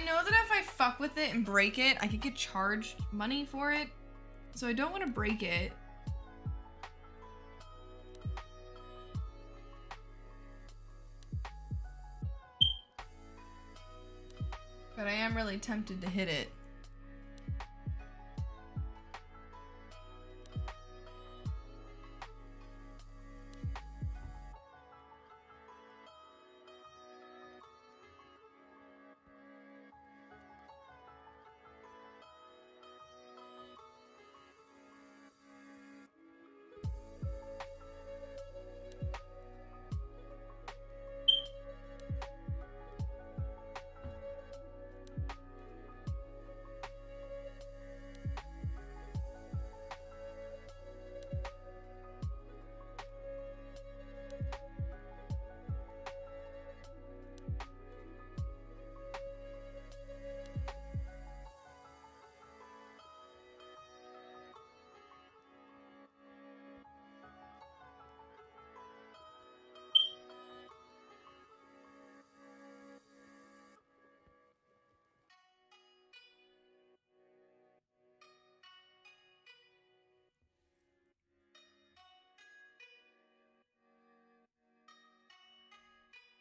S1: know that if I fuck with it and break it, I could get charged money for it. So I don't want to break it. But I am really tempted to hit it.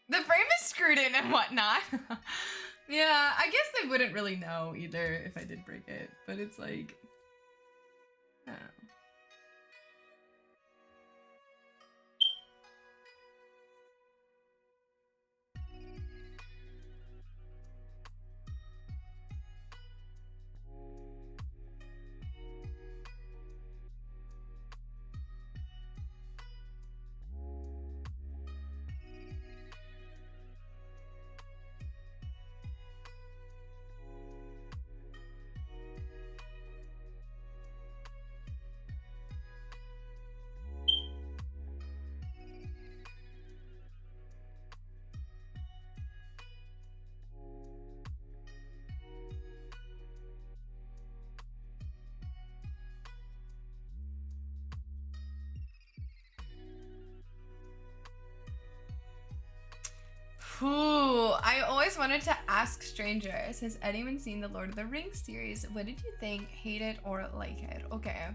S1: The frame is screwed in and whatnot. Yeah, I guess they wouldn't really know either if I did break it, but it's like, I don't know. Ooh, I always wanted to ask strangers, has anyone seen the Lord of the Rings series? What did you think? Hate it or like it? Okay.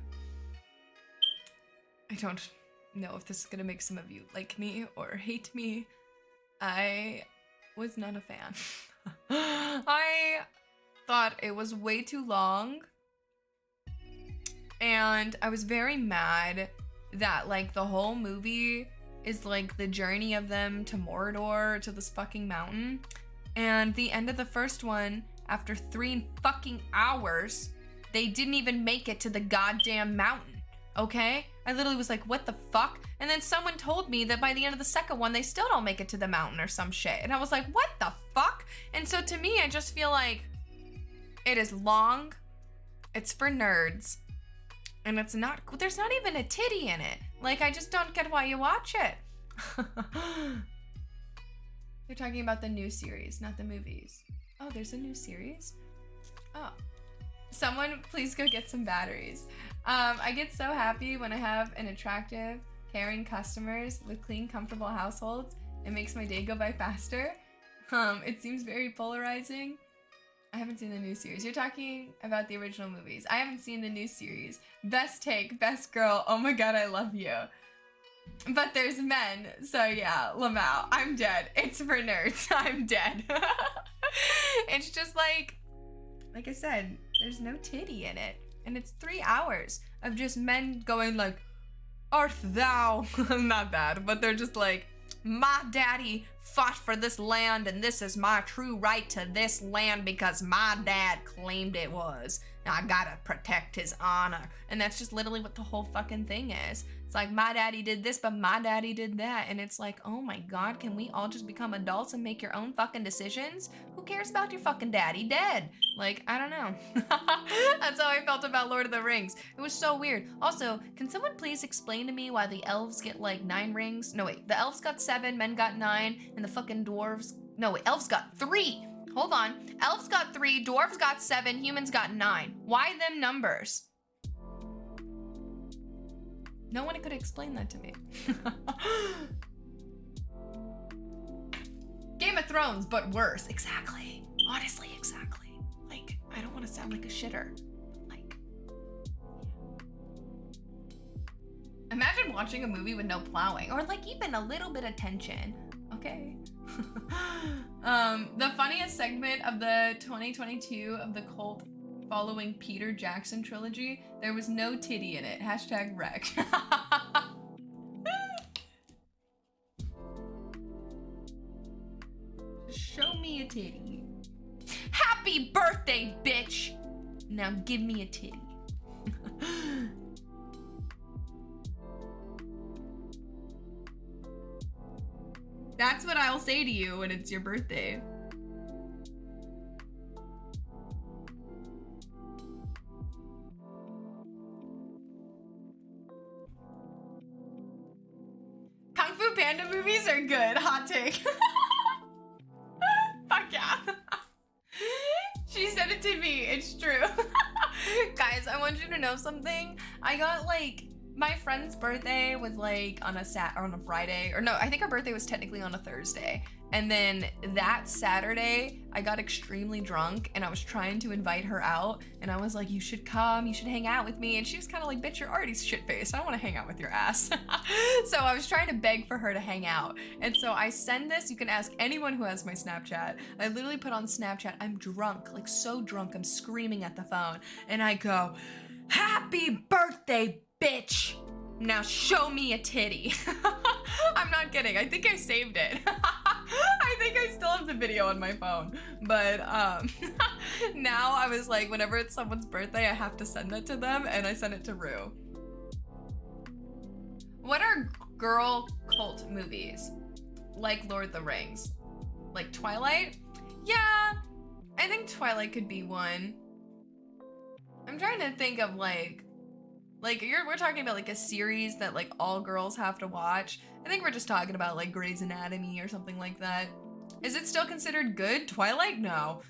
S1: I don't know if this is gonna make some of you like me or hate me. I was not a fan. I thought it was way too long. And I was very mad that like the whole movie is like the journey of them to Mordor, to this fucking mountain. And the end of the first one, after 3 fucking hours, they didn't even make it to the goddamn mountain, okay? I literally was like, what the fuck? And then someone told me that by the end of the second one, they still don't make it to the mountain or some shit. And I was like, what the fuck? And so to me, I just feel like it is long, it's for nerds, and it's not, there's not even a titty in it. Like, I just don't get why you watch it. They're talking about the new series, not the movies. Oh, there's a new series? Oh. Someone please go get some batteries. I get so happy when I have an attractive, caring customers with clean, comfortable households. It makes my day go by faster. It seems very polarizing. I haven't seen the new series. You're talking about the original movies. I haven't seen the new series. Best take, best girl. Oh my god, I love you. But there's men, so yeah, Lamau, I'm dead. It's for nerds. I'm dead. It's just like I said, there's no titty in it. And it's 3 hours of just men going like, art thou? Not that, but they're just like, my daddy fought for this land and this is my true right to this land because my dad claimed it was. Now I gotta protect his honor. And that's just literally what the whole fucking thing is. It's like, my daddy did this, but my daddy did that. And it's like, oh my god, can we all just become adults and make your own fucking decisions? Who cares about your fucking daddy? Dead. Like, I don't know. That's how I felt about Lord of the Rings. It was so weird. Also, can someone please explain to me why the elves get like 9 rings? No, wait, the elves got 7, men got 9, and the fucking dwarves... No, wait, elves got 3. Hold on. Elves got 3, dwarves got 7, humans got 9. Why them numbers? No one could explain that to me. Game of Thrones, but worse. Exactly. Honestly, exactly. Like, I don't want to sound like a shitter. Like, imagine watching a movie with no plowing or like even a little bit of tension. Okay. The funniest segment of the 2022 of the cult following Peter Jackson trilogy, there was no titty in it. Hashtag wreck. Show me a titty. Happy birthday, bitch! Now give me a titty. That's what I'll say to you when it's your birthday. Kung Fu Panda movies are good. Hot take. Fuck yeah. She said it to me. It's true. Guys, I want you to know something. I got like, my friend's birthday was like on a Friday, or no, I think her birthday was technically on a Thursday. And then that Saturday, I got extremely drunk and I was trying to invite her out. And I was like, you should come, you should hang out with me. And she was kind of like, bitch, you're already shit-faced. I don't want to hang out with your ass. So I was trying to beg for her to hang out. And so I send this, you can ask anyone who has my Snapchat. I literally put on Snapchat, I'm drunk, like so drunk, I'm screaming at the phone. And I go, happy birthday, bitch. Now show me a titty. I'm not kidding. I think I saved it. I think I still have the video on my phone. But now I was like, whenever it's someone's birthday, I have to send that to them, and I send it to Rue. What are girl cult movies? Like Lord of the Rings? Like Twilight? Yeah, I think Twilight could be one. I'm trying to think of like we're talking about like a series that like all girls have to watch. I think we're just talking about like Grey's Anatomy or something like that. Is it still considered good? Twilight? No.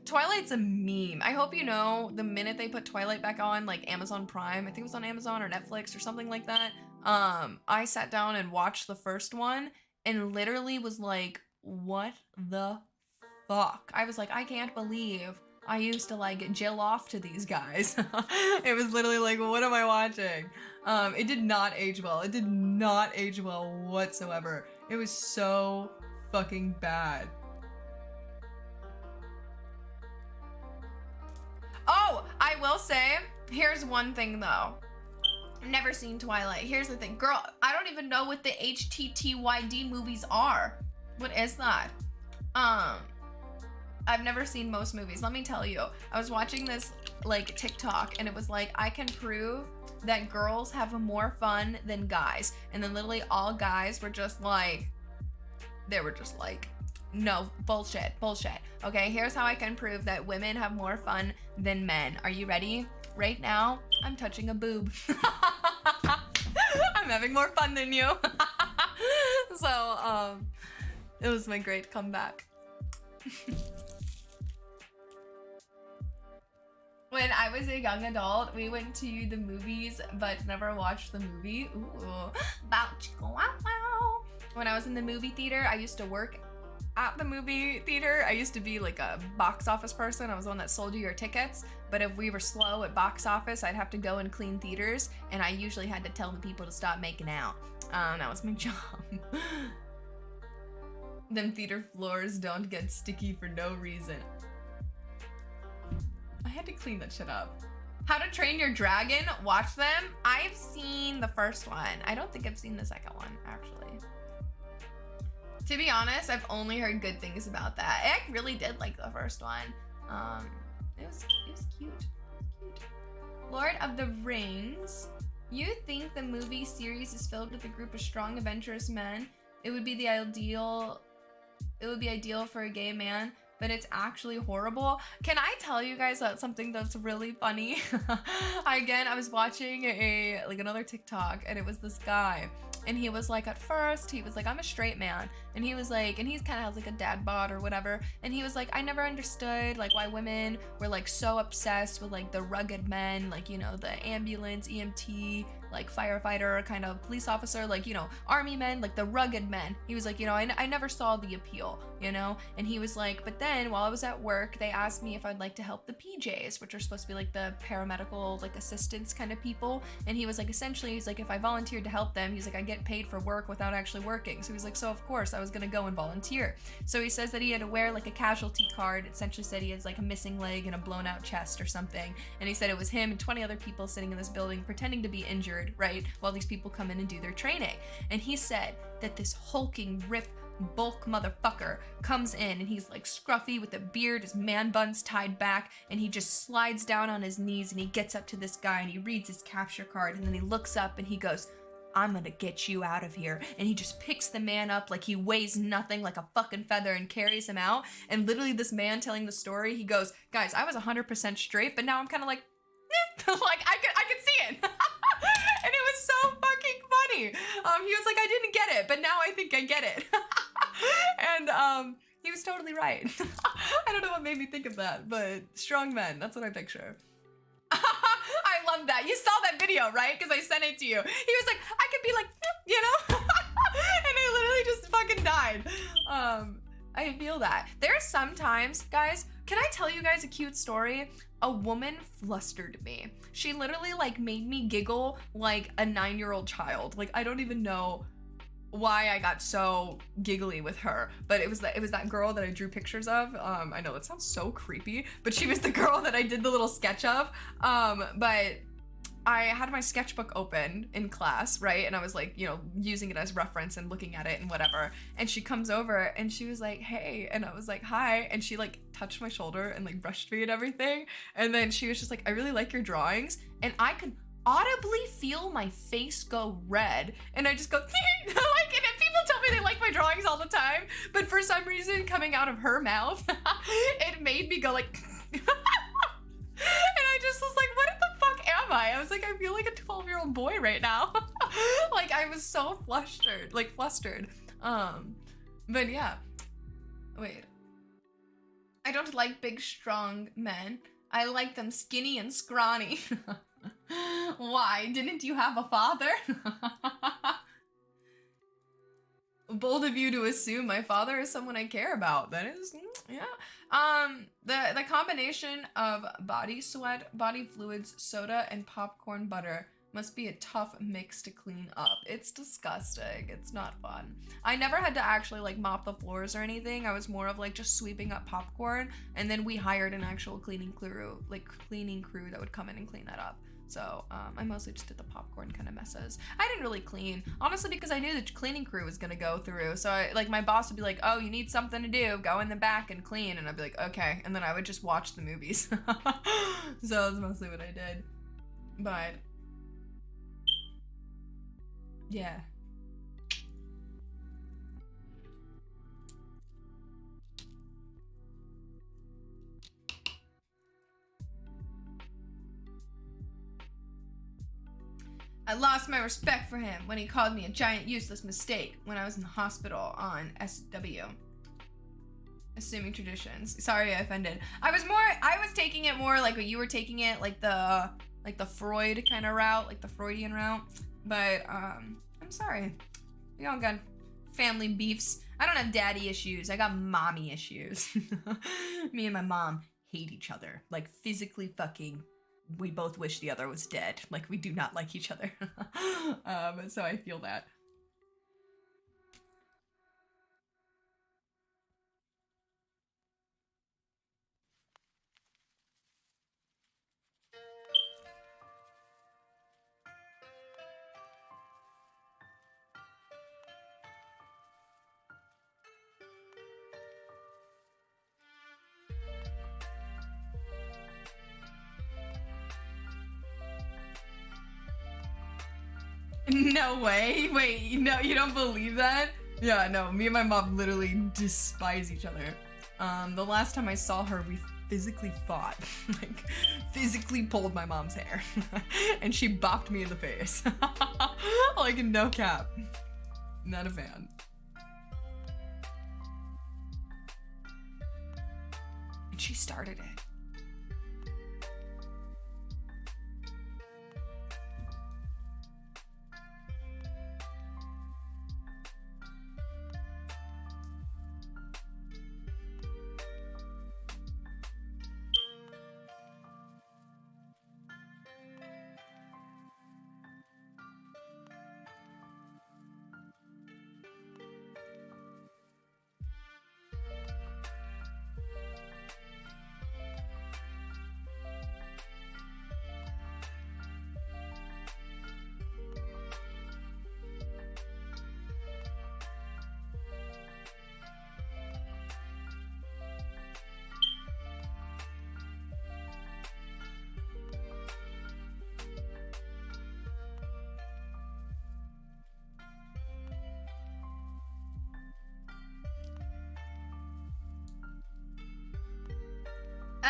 S1: Twilight's a meme. I hope you know the minute they put Twilight back on like Amazon Prime, I think it was on Amazon or Netflix or something like that. I sat down and watched the first one and literally was like, what the fuck? I was like, I can't believe I used to like jill off to these guys. It was literally like, what am I watching? It did not age well. It did not age well whatsoever. It was so fucking bad. Oh, I will say, here's one thing though. I've never seen Twilight. Here's the thing, girl, I don't even know what the HTTYD movies are. What is that? I've never seen most movies. Let me tell you, I was watching this like TikTok and it was like, I can prove that girls have more fun than guys. And then literally all guys were just like, they were just like, no, bullshit. Okay, here's how I can prove that women have more fun than men. Are you ready? Right now, I'm touching a boob. I'm having more fun than you. So, it was my great comeback. When I was a young adult, we went to the movies, but never watched the movie. Ooh, wow. When I was in the movie theater, I used to work at the movie theater. I used to be like a box office person. I was the one that sold you your tickets. But if we were slow at box office, I'd have to go and clean theaters. And I usually had to tell the people to stop making out. That was my job. Them theater floors don't get sticky for no reason. I had to clean that shit up. How to Train Your Dragon, watch them. I've seen the first one. I don't think I've seen the second one, actually. To be honest, I've only heard good things about that. I really did like the first one. It was cute. Lord of the Rings. You think the movie series is filled with a group of strong, adventurous men? It would be ideal for a gay man, but it's actually horrible. Can I tell you guys something that's really funny? I was watching another TikTok, and it was this guy, and he was like, at first he was like, I'm a straight man, and he was like, and he's kind of has like a dad bod or whatever, and he was like, I never understood like why women were like so obsessed with like the rugged men, like, you know, the ambulance, EMT, like firefighter, kind of police officer, like, you know, army men, like the rugged men. He was like, you know, I never saw the appeal, you know? And he was like, but then while I was at work, they asked me if I'd like to help the PJs, which are supposed to be like the paramedical, like assistants kind of people. And he was like, essentially, he's like, if I volunteered to help them, he's like, I get paid for work without actually working. So he's like, so of course I was gonna go and volunteer. So he says that he had to wear like a casualty card. It essentially said he has like a missing leg and a blown out chest or something. And he said it was him and 20 other people sitting in this building pretending to be injured, right? While these people come in and do their training. And he said that this hulking, ripped, bulk motherfucker comes in and he's like scruffy with a beard, his man buns tied back, and he just slides down on his knees and he gets up to this guy and he reads his capture card and then he looks up and he goes, I'm gonna get you out of here. And he just picks the man up like he weighs nothing, like a fucking feather, and carries him out. And literally this man telling the story, he goes, guys, I was 100% straight, but now I'm kind of like, like I could see it. And it was so fucking funny. He was like, I didn't get it, but now I think I get it. And he was totally right. I don't know what made me think of that, but strong men, that's what I picture. I love that. You saw that video, right? Because I sent it to you. He was like, I could be like, you know? And I literally just fucking died. I feel that. There's sometimes, guys, can I tell you guys a cute story? A woman flustered me. She literally like made me giggle like a 9-year-old child. Like, I don't even know why I got so giggly with her, but it was that girl that I drew pictures of. I know that sounds so creepy, but she was the girl that I did the little sketch of. But I had my sketchbook open in class, right? And I was like, you know, using it as reference and looking at it and whatever. And she comes over and she was like, hey. And I was like, hi. And she like touched my shoulder and like brushed me and everything. And then she was just like, I really like your drawings. And I could audibly feel my face go red. And I just go, like, and people tell me they like my drawings all the time. But for some reason, coming out of her mouth, it made me go like, and I just was like, what the fuck am I? I was like, I feel like a 12-year-old boy right now. Like, I was so flustered. But yeah. Wait. I don't like big, strong men. I like them skinny and scrawny. Why? Didn't you have a father? Bold of you to assume my father is someone I care about. That is, yeah. The combination of body sweat, body fluids, soda, and popcorn butter must be a tough mix to clean up. It's disgusting. It's not fun. I never had to actually like mop the floors or anything. I was more of like just sweeping up popcorn, and then we hired an actual cleaning crew that would come in and clean that up. So I mostly just did the popcorn kind of messes. I didn't really clean, honestly, because I knew the cleaning crew was gonna go through. So my boss would be like, oh, you need something to do, go in the back and clean. And I'd be like, okay. And then I would just watch the movies. So that's mostly what I did. But yeah. I lost my respect for him when he called me a giant useless mistake when I was in the hospital on SW. Assuming traditions. Sorry I offended. I was taking it more like what you were taking it, like the Freud kind of route, like the Freudian route. But I'm sorry. We all got family beefs. I don't have daddy issues. I got mommy issues. Me and my mom hate each other. Like physically fucking. We both wish the other was dead. Like, we do not like each other. So I feel that. No way. Wait, no, you don't believe that? Yeah, no, me and my mom literally despise each other. The last time I saw her, we physically fought. Like, physically pulled my mom's hair. And she bopped me in the face. Like, no cap. Not a fan. And she started it.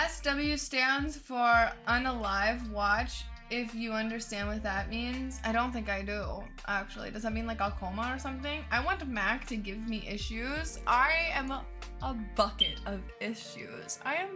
S1: SW stands for unalive watch, if you understand what that means. I don't think I do, actually. Does that mean like a coma or something? I want Mac to give me issues. I am a bucket of issues. Can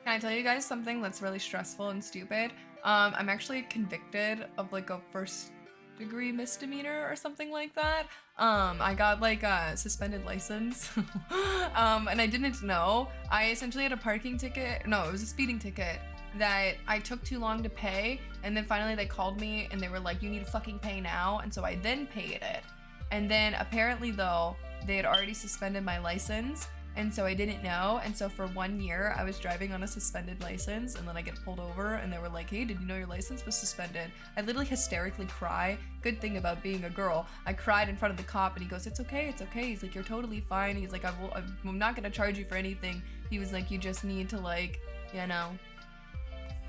S1: I tell you guys something that's really stressful and stupid? I'm actually convicted of like a first-degree misdemeanor or something like that. I got like a suspended license, and I didn't know. I essentially had a parking ticket. No, it was a speeding ticket that I took too long to pay, and then finally they called me and they were like, you need to fucking pay now, and so I then paid it. And then apparently though, they had already suspended my license, and so I didn't know, and so for 1 year I was driving on a suspended license, and then I get pulled over and they were like, hey, did you know your license was suspended? I literally hysterically cry. Good thing about being a girl, I cried in front of the cop and he goes, it's okay, it's okay. He's like, you're totally fine. He's like, I'm not gonna charge you for anything. He was like, you just need to like, you know,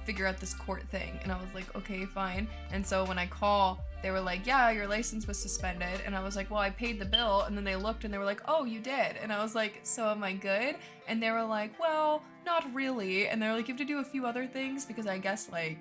S1: figure out this court thing. And I was like, okay, fine. And so when I call, they were like, yeah, your license was suspended. And I was like, well, I paid the bill. And then they looked and they were like, oh, you did. And I was like, so am I good? And they were like, well, not really. And they're like, you have to do a few other things because I guess like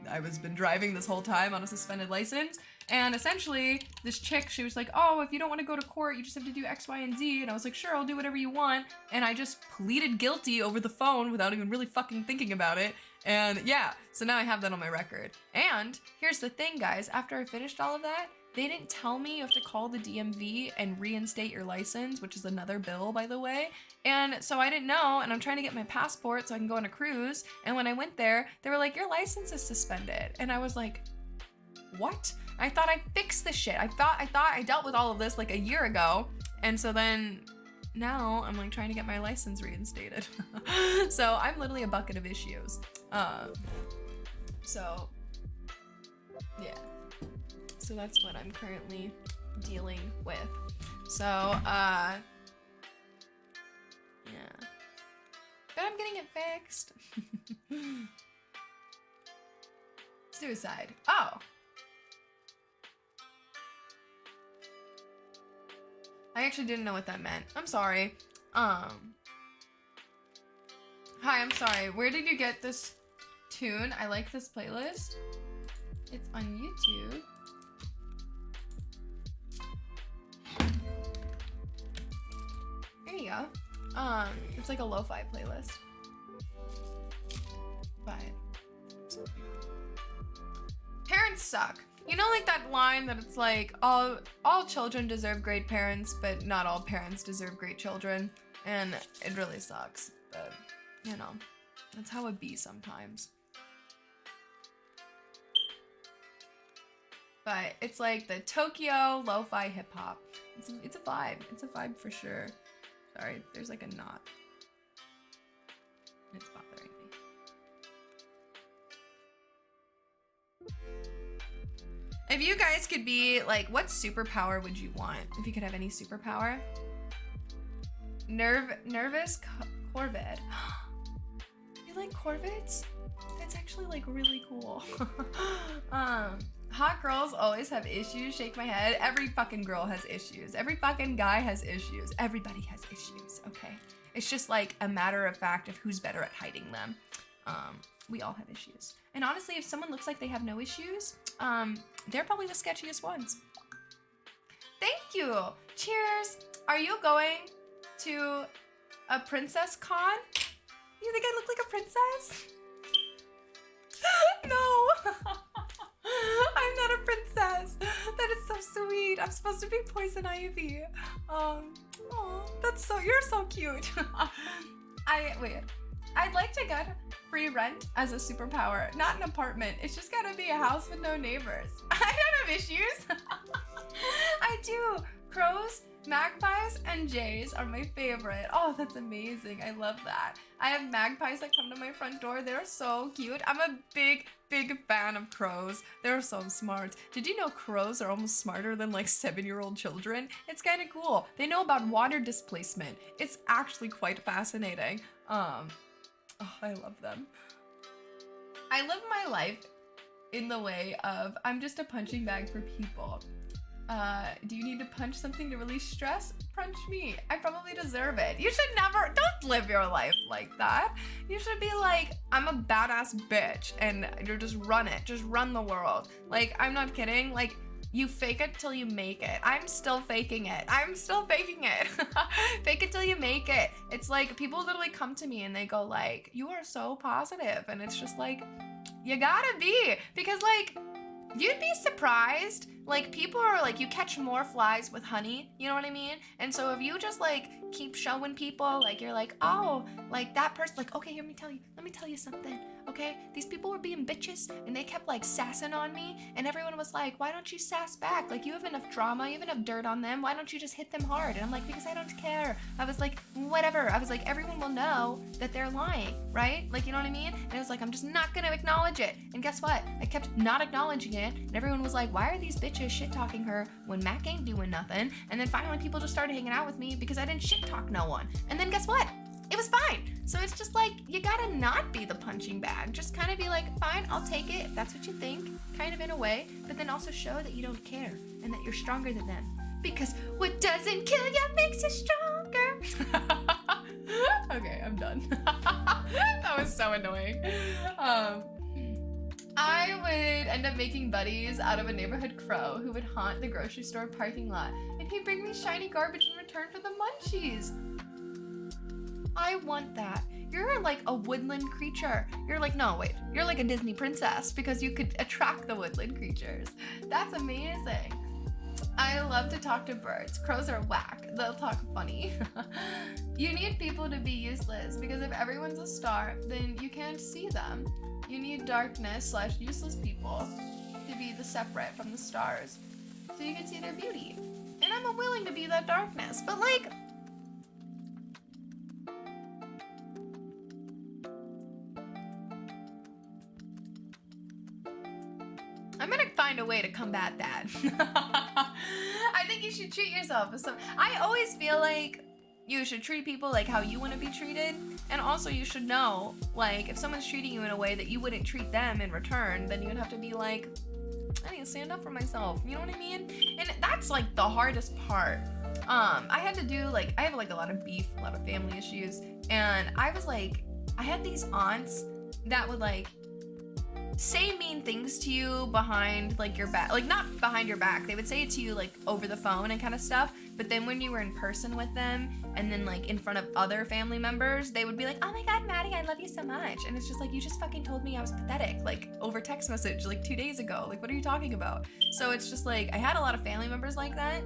S1: I was been driving this whole time on a suspended license. And essentially this chick, she was like, oh, if you don't want to go to court, you just have to do X, Y, and Z. And I was like, sure, I'll do whatever you want. And I just pleaded guilty over the phone without even really fucking thinking about it. And yeah, so now I have that on my record. And here's the thing, guys, after I finished all of that, they didn't tell me you have to call the DMV and reinstate your license, which is another bill, by the way. And so I didn't know, and I'm trying to get my passport so I can go on a cruise. And when I went there, they were like, your license is suspended. And I was like, what? I thought I fixed this shit. I thought I dealt with all of this like a year ago. And so then now I'm like trying to get my license reinstated. So I'm literally a bucket of issues. So yeah. So that's what I'm currently dealing with. So yeah. But I'm getting it fixed. Suicide. Oh. I actually didn't know what that meant. I'm sorry. Hi, I'm sorry. Where did you get this tune? I like this playlist. It's on YouTube. There you go. It's like a lo-fi playlist. But parents suck. You know, like that line that it's like, all children deserve great parents, but not all parents deserve great children. And it really sucks, but you know, that's how it be sometimes. But it's like the Tokyo lo-fi hip-hop. It's a vibe. It's a vibe for sure. Sorry, there's like a knot. It's bothering me. If you guys could be like, what superpower would you want? If you could have any superpower? Nervous Corvid. You like Corvids? That's actually like really cool. Hot girls always have issues. Shake my head. Every fucking girl has issues. Every fucking guy has issues. Everybody has issues, okay? It's just like a matter of fact of who's better at hiding them. We all have issues. And honestly, if someone looks like they have no issues, they're probably the sketchiest ones. Thank you. Cheers. Are you going to a princess con? You think I look like a princess? No. I'm not a princess. That is so sweet. I'm supposed to be Poison Ivy. Oh, that's so, you're so cute. I'd like to get free rent as a superpower, not an apartment. It's just gotta be a house with no neighbors. I don't have issues. I do. Crows, magpies, and jays are my favorite. Oh, that's amazing. I love that. I have magpies that come to my front door. They're so cute. I'm a big fan of crows. They're so smart. Did you know crows are almost smarter than like 7-year-old children? It's kind of cool. They know about water displacement. It's actually quite fascinating. Oh, I love them. I live my life in the way of I'm just a punching bag for people. Do you need to punch something to release stress? Punch me. I probably deserve it. You should never, don't live your life like that. You should be like, I'm a badass bitch and you just run it. Just run the world. Like, I'm not kidding. Like, you fake it till you make it. I'm still faking it. I'm still faking it. Fake it till you make it. It's like people literally come to me and they go like, you are so positive. And it's just like, you gotta be. Because like, you'd be surprised. Like, people are like, you catch more flies with honey, you know what I mean? And so if you just like keep showing people, like, you're like, oh, like that person, like, okay, let me tell you something, okay? These people were being bitches and they kept like sassing on me and everyone was like, why don't you sass back? Like, you have enough drama, you have enough dirt on them, why don't you just hit them hard? And I'm like, because I don't care. I was like, whatever. I was like, everyone will know that they're lying, right? Like, you know what I mean? And it was like, I'm just not gonna acknowledge it. And guess what? I kept not acknowledging it and everyone was like, why are these bitches shit talking her when Mac ain't doing nothing? And then finally people just started hanging out with me because I didn't shit talk no one. And then guess what? It was fine. So it's just like, you gotta not be the punching bag. Just kind of be like, fine, I'll take it if that's what you think, kind of in a way, but then also show that you don't care and that you're stronger than them. Because what doesn't kill you makes you stronger. Okay, I'm done. That was so annoying. I would end up making buddies out of a neighborhood crow who would haunt the grocery store parking lot, and he'd bring me shiny garbage in return for the munchies. I want that. You're like a woodland creature. You're like, no, wait. You're like a Disney princess because you could attract the woodland creatures. That's amazing. I love to talk to birds. Crows are whack. They'll talk funny. You need people to be useless because if everyone's a star, then you can't see them. You need darkness/useless people to be the separate from the stars so you can see their beauty. And I'm willing to be that darkness, but like, I'm gonna find a way to combat that. I think you should treat yourself as some. I always feel like you should treat people like how you want to be treated, and also you should know, like, if someone's treating you in a way that you wouldn't treat them in return, then you would have to be like, I need to stand up for myself. You know what I mean? And that's like the hardest part. I had to do like, I have like a lot of beef, a lot of family issues, and I was like, I had these aunts that would like say mean things to you behind like your back, like not behind your back. They would say it to you like over the phone and kind of stuff. But then when you were in person with them and then like in front of other family members, they would be like, oh my God, Maddie, I love you so much. And it's just like, you just fucking told me I was pathetic, like over text message, like 2 days ago. Like, what are you talking about? So it's just like, I had a lot of family members like that.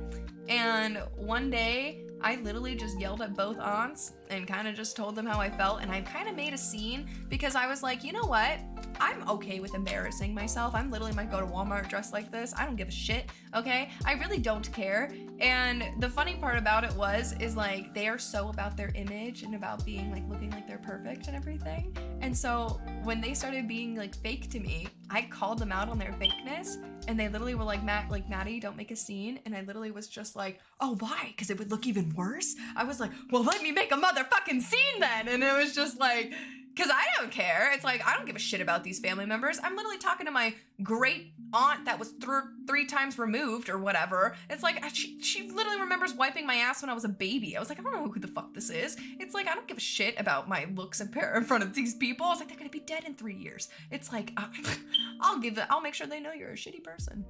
S1: And one day I literally just yelled at both aunts and kind of just told them how I felt. And I kind of made a scene because I was like, you know what? I'm okay with embarrassing myself. I'm literally might go to Walmart dressed like this. I don't give a shit, okay? I really don't care. And the funny part about it is like, they are so about their image and about being like, looking like they're perfect and everything. And so when they started being like fake to me, I called them out on their fakeness. And they literally were like, Maddie, don't make a scene. And I literally was just like, oh, why? Because it would look even worse? I was like, well, let me make a motherfucking scene then. And it was just like, because I don't care. It's like, I don't give a shit about these family members. I'm literally talking to my great aunt that was three times removed or whatever. It's like, she literally remembers wiping my ass when I was a baby. I was like, I don't know who the fuck this is. It's like, I don't give a shit about my looks in front of these people. I was like, they're gonna be dead in 3 years. It's like, I'll make sure they know you're a shitty person.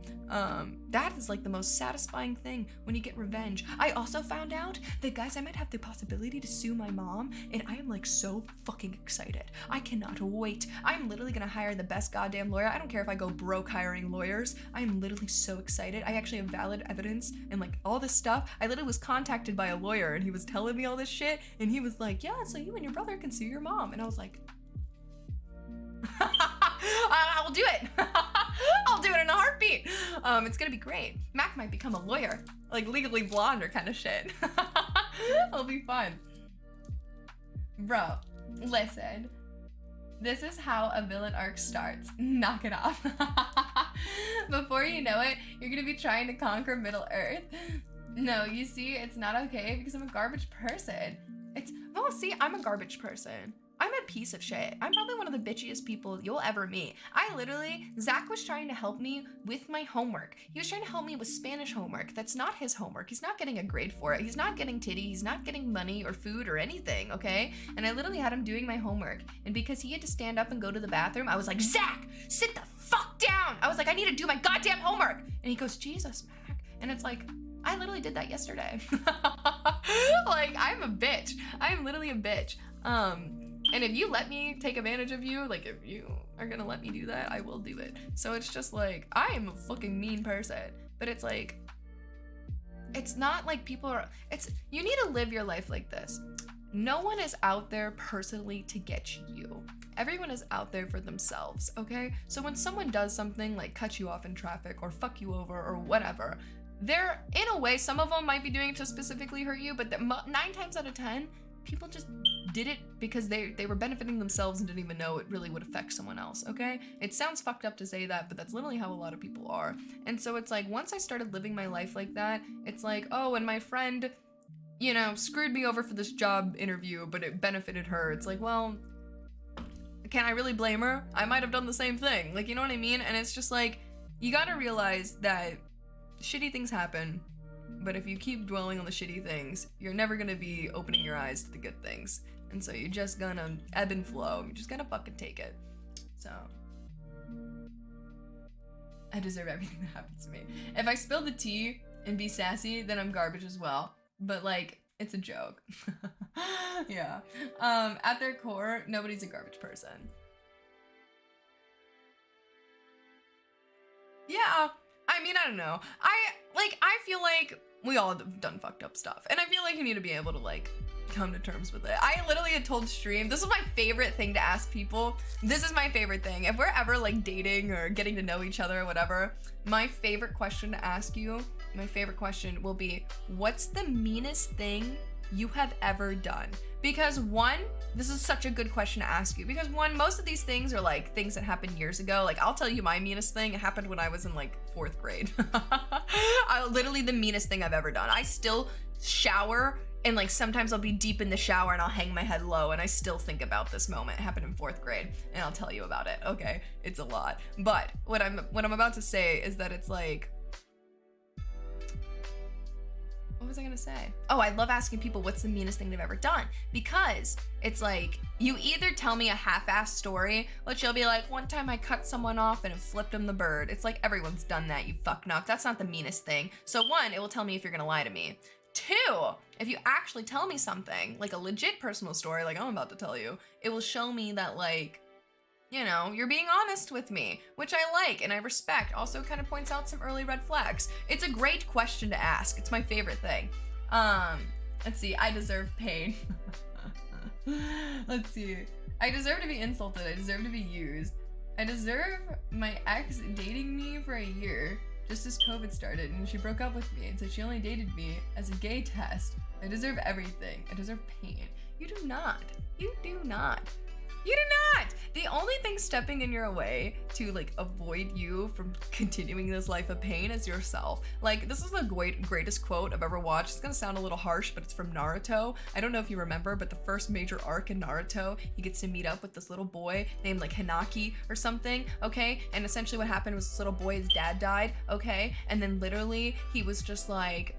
S1: That is like the most satisfying thing when you get revenge. I also found out that, guys, I might have the possibility to sue my mom, and I am like so fucking excited. I cannot wait. I'm literally gonna hire the best goddamn lawyer. I don't care if I go broke hiring lawyers. I am literally so excited. I actually have valid evidence and like all this stuff. I literally was contacted by a lawyer and he was telling me all this shit, and he was like, yeah, so you and your brother can sue your mom. And I was like, I'll do it. I'll do it in a heartbeat. It's gonna be great. Mac might become a lawyer, like Legally Blonde or kind of shit. It'll be fun. Bro, listen. This is how a villain arc starts. Knock it off. Before you know it, you're gonna be trying to conquer Middle Earth. No, you see, it's not okay because I'm a garbage person. Well, see, I'm a garbage person. I'm a piece of shit. I'm probably one of the bitchiest people you'll ever meet. Zach was trying to help me with my homework. He was trying to help me with Spanish homework. That's not his homework. He's not getting a grade for it. He's not getting titty. He's not getting money or food or anything, okay? And I literally had him doing my homework. And because he had to stand up and go to the bathroom, I was like, Zach, sit the fuck down. I was like, I need to do my goddamn homework. And he goes, Jesus, Mac. And it's like, I literally did that yesterday. Like, I'm a bitch. I am literally a bitch. And if you let me take advantage of you, like, if you are gonna let me do that, I will do it. So it's just like, I am a fucking mean person. But it's like, it's not like you need to live your life like this. No one is out there personally to get you. Everyone is out there for themselves, okay? So when someone does something like cut you off in traffic or fuck you over or whatever, they're, in a way, some of them might be doing it to specifically hurt you, but 9 times out of 10, people just did it because they were benefiting themselves and didn't even know it really would affect someone else, okay? It sounds fucked up to say that, but that's literally how a lot of people are. And so it's like, once I started living my life like that, it's like, oh, and my friend, you know, screwed me over for this job interview, but it benefited her. It's like, well, can I really blame her? I might have done the same thing. Like, you know what I mean? And it's just like, you gotta realize that shitty things happen, but if you keep dwelling on the shitty things, you're never gonna be opening your eyes to the good things. And so you're just gonna ebb and flow. You're just gonna fucking take it. So, I deserve everything that happens to me. If I spill the tea and be sassy, then I'm garbage as well. But like, it's a joke. Yeah. At their core, nobody's a garbage person. Yeah. I mean, I don't know. I feel like we all have done fucked up stuff. And I feel like you need to be able to, like, come to terms with it. I literally had told Stream, this is my favorite thing to ask people. This is my favorite thing. If we're ever, like, dating or getting to know each other or whatever, my favorite question to ask you, my favorite question will be, what's the meanest thing you have ever done? Because one, this is such a good question to ask you, because one, most of these things are like things that happened years ago. Like, I'll tell you my meanest thing. It happened when I was in like 4th grade. Literally the meanest thing I've ever done. I still shower, and like sometimes I'll be deep in the shower and I'll hang my head low and I still think about this moment. It happened in 4th grade, and I'll tell you about it. Okay, it's a lot. But what I'm about to say is that it's like, what was I gonna say? Oh, I love asking people what's the meanest thing they've ever done, because it's like, you either tell me a half-assed story, which you'll be like, one time I cut someone off and it flipped him the bird. It's like, everyone's done that, you fucknut. That's not the meanest thing. So one, it will tell me if you're gonna lie to me. 2, if you actually tell me something, like a legit personal story, like I'm about to tell you, it will show me that, like, you know, you're being honest with me, which I like and I respect. Also kind of points out some early red flags. It's a great question to ask. It's my favorite thing. Let's see. I deserve pain. Let's see. I deserve to be insulted. I deserve to be used. I deserve my ex dating me for a year just as COVID started, and she broke up with me and said she only dated me as a gay test. I deserve everything. I deserve pain. You do not. You do not. You do not! The only thing stepping in your way to like avoid you from continuing this life of pain is yourself. Like, this is the greatest quote I've ever watched. It's gonna sound a little harsh, but it's from Naruto. I don't know if you remember, but the first major arc in Naruto, he gets to meet up with this little boy named like Hinaki or something, okay? And essentially what happened was this little boy, his dad died, okay? And then literally he was just like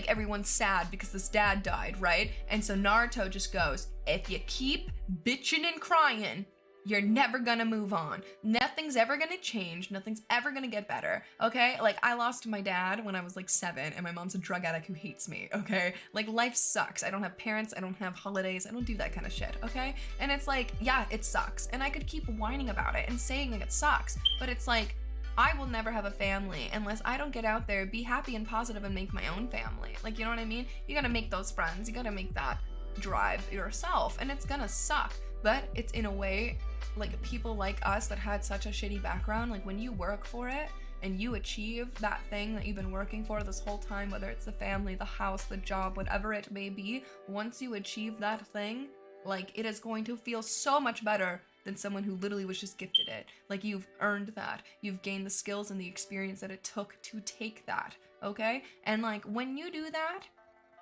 S1: everyone's sad because this dad died, right? And so Naruto just goes, if you keep bitching and crying, you're never gonna move on. Nothing's ever gonna change. Nothing's ever gonna get better, okay? Like, I lost my dad when I was like 7, and my mom's a drug addict who hates me, okay? Like, life sucks. I don't have parents. I don't have holidays. I don't do that kind of shit, okay? And it's like, yeah, it sucks. And I could keep whining about it and saying like it sucks, but it's like, I will never have a family unless I don't get out there, be happy and positive, and make my own family. Like, you know what I mean? You gotta make those friends. You gotta make that drive yourself, and it's gonna suck. But it's in a way, like, people like us that had such a shitty background, like when you work for it and you achieve that thing that you've been working for this whole time, whether it's the family, the house, the job, whatever it may be, once you achieve that thing, like, it is going to feel so much better than someone who literally was just gifted it. Like, you've earned that. You've gained the skills and the experience that it took to take that, okay? And like, when you do that,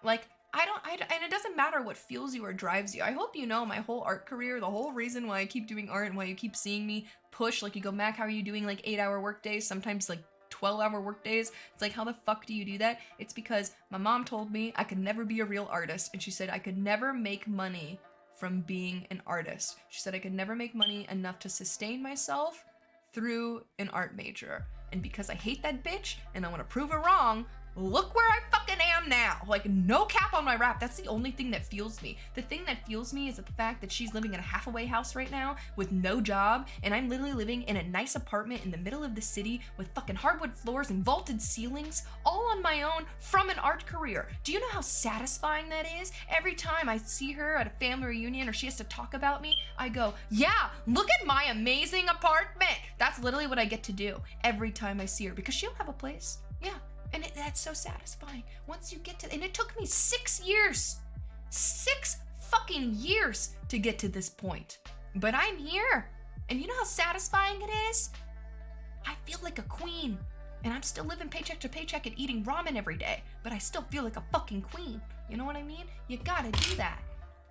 S1: like, And it doesn't matter what fuels you or drives you. I hope you know my whole art career, the whole reason why I keep doing art and why you keep seeing me push, like you go, Mac, how are you doing like 8-hour work days? Sometimes like 12-hour work days. It's like, how the fuck do you do that? It's because my mom told me I could never be a real artist. And she said I could never make money from being an artist. She said I could never make money enough to sustain myself through an art major. And because I hate that bitch and I want to prove her wrong, look where I fucking am now. Like, no cap on my rap. That's the only thing that fuels me. The thing that fuels me is the fact that she's living in a half-away house right now with no job, and I'm literally living in a nice apartment in the middle of the city with fucking hardwood floors and vaulted ceilings, all on my own from an art career. Do you know how satisfying that is? Every time I see her at a family reunion or she has to talk about me, I go, yeah, look at my amazing apartment. That's literally what I get to do every time I see her, because she'll have a place. Yeah. And that's so satisfying. Once you get to, and it took me 6 years, 6 fucking years to get to this point. But I'm here. And you know how satisfying it is? I feel like a queen. And I'm still living paycheck to paycheck and eating ramen every day. But I still feel like a fucking queen. You know what I mean? You gotta do that.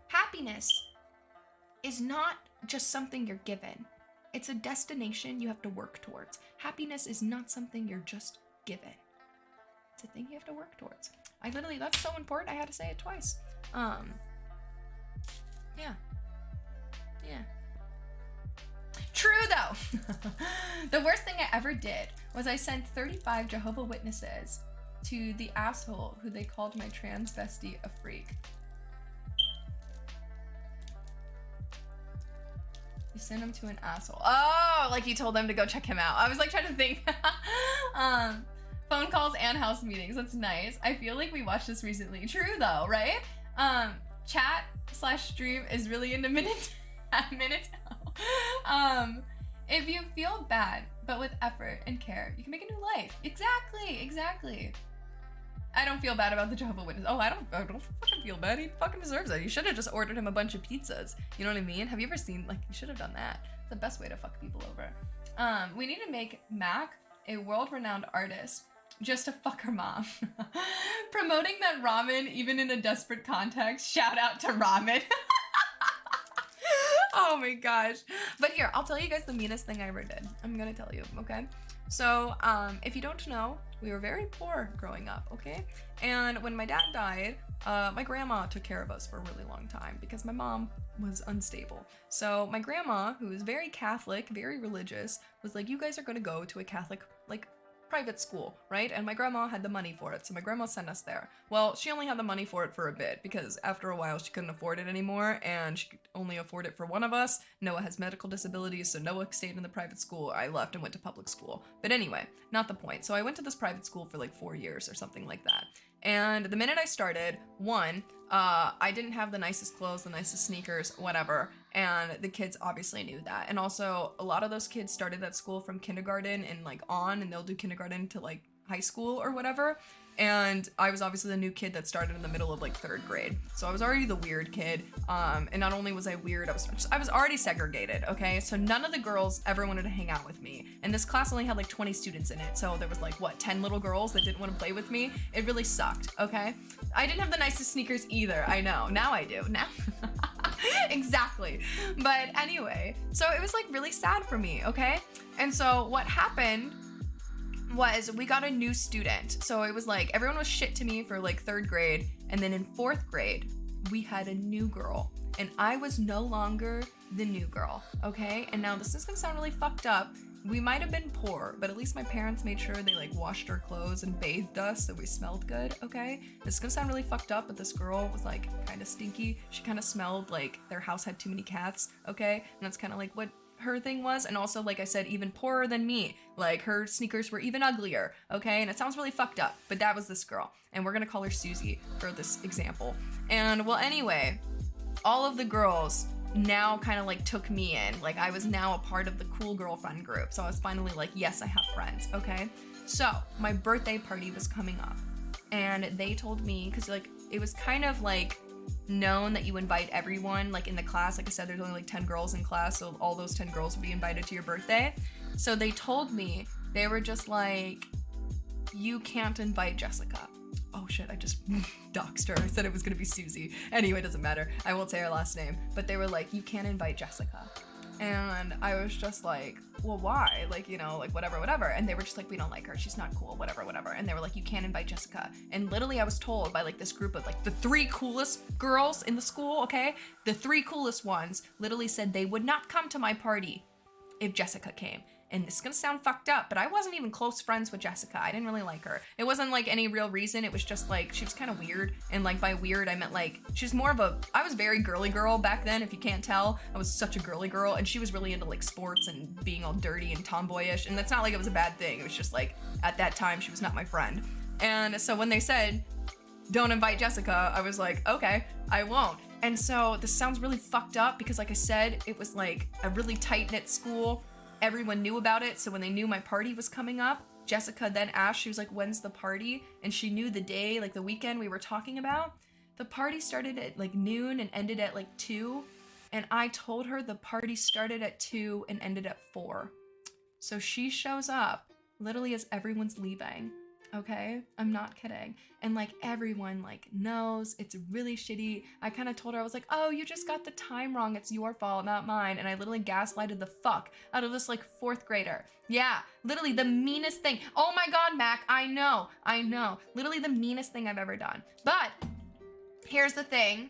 S1: Happiness is not just something you're given. It's a destination you have to work towards. Happiness is not something you're just given. It's a thing you have to work towards. That's so important, I had to say it twice. Yeah. True though. The worst thing I ever did was I sent 35 Jehovah Witnesses to the asshole who they called my trans bestie a freak. You sent him to an asshole. Oh, like you told them to go check him out. I was like trying to think. Phone calls and house meetings. That's nice. I feel like we watched this recently. True though, right? Chat/stream is really into Minute. If you feel bad, but with effort and care, you can make a new life. Exactly. I don't feel bad about the Jehovah Witness. Oh, I don't fucking feel bad. He fucking deserves it. You should have just ordered him a bunch of pizzas. You know what I mean? Have you ever seen, like, you should have done that. It's the best way to fuck people over. We need to make Mac a world-renowned artist just to fuck her mom. Promoting that ramen even in a desperate context. Shout out to ramen. Oh my gosh. But here, I'll tell you guys the meanest thing I ever did. I'm gonna tell you, okay? So, if you don't know, we were very poor growing up, okay? And when my dad died, my grandma took care of us for a really long time because my mom was unstable. So my grandma, who was very Catholic, very religious, was like, you guys are gonna go to a Catholic, like, private school, right? And my grandma had the money for it, so my grandma sent us there. Well, she only had the money for it for a bit because after a while she couldn't afford it anymore, and she could only afford it for one of us. Noah has medical disabilities, so Noah stayed in the private school. I left and went to public school. But anyway, not the point. So I went to this private school for like 4 years or something like that. And the minute I started, I didn't have the nicest clothes, the nicest sneakers, whatever. And the kids obviously knew that. And also, a lot of those kids started at school from kindergarten and like on, and they'll do kindergarten to like high school or whatever. And I was obviously the new kid that started in the middle of like 3rd grade. So I was already the weird kid. And not only was I weird, I was already segregated, okay? So none of the girls ever wanted to hang out with me. And this class only had like 20 students in it. So there was like, what, 10 little girls that didn't want to play with me? It really sucked, okay? I didn't have the nicest sneakers either, I know. Now I do, now. Exactly. But anyway, so it was like really sad for me, okay? And so what happened was we got a new student. So it was like everyone was shit to me for like 3rd grade, and then in 4th grade we had a new girl, and I was no longer the new girl, okay? And now this is gonna sound really fucked up. We might have been poor, but at least my parents made sure they like washed our clothes and bathed us so we smelled good, okay? This is gonna sound really fucked up, but this girl was like kind of stinky. She kind of smelled like their house had too many cats, okay? And that's kind of like what her thing was. And also, like I said, even poorer than me. Like her sneakers were even uglier, okay? And it sounds really fucked up, but that was this girl. And we're gonna call her Susie for this example. And well, anyway, all of the girls now kind of like took me in. Like I was now a part of the cool girlfriend group. So I was finally like, yes, I have friends, okay? So my birthday party was coming up, and they told me, because like it was kind of like known that you invite everyone like in the class. Like I said, there's only like 10 girls in class, so all those 10 girls will be invited to your birthday. So they told me, they were just like, you can't invite Jessica. oh shit, I just doxed her. I said it was gonna be Susie. Anyway, it doesn't matter. I won't say her last name. But they were like, you can't invite Jessica. And I was just like, well, why? Like, you know, like whatever. And they were just like, we don't like her. She's not cool, whatever. And they were like, you can't invite Jessica. And literally I was told by like this group of like the 3 coolest girls in the school, okay? The 3 coolest ones literally said they would not come to my party if Jessica came. And this is gonna sound fucked up, but I wasn't even close friends with Jessica. I didn't really like her. It wasn't like any real reason. It was just like, she was kind of weird. And like by weird, I meant like, she's more of a, I was very girly girl back then, if you can't tell. I was such a girly girl, and she was really into like sports and being all dirty and tomboyish. And that's not like it was a bad thing. It was just like, at that time, she was not my friend. And so when they said, don't invite Jessica, I was like, okay, I won't. And so this sounds really fucked up because like I said, it was like a really tight-knit school. Everyone knew about it, so when they knew my party was coming up, Jessica then asked, she was like, when's the party? And she knew the day, like the weekend we were talking about. The party started at like noon and ended at like 2, and I told her the party started at 2 and ended at 4. So she shows up literally as everyone's leaving. Okay, I'm not kidding. And like everyone like knows it's really shitty. I kind of told her, I was like, oh, you just got the time wrong. It's your fault, not mine. And I literally gaslighted the fuck out of this like 4th grader. Yeah, literally the meanest thing. Oh my God, Mac, I know. Literally the meanest thing I've ever done. But here's the thing.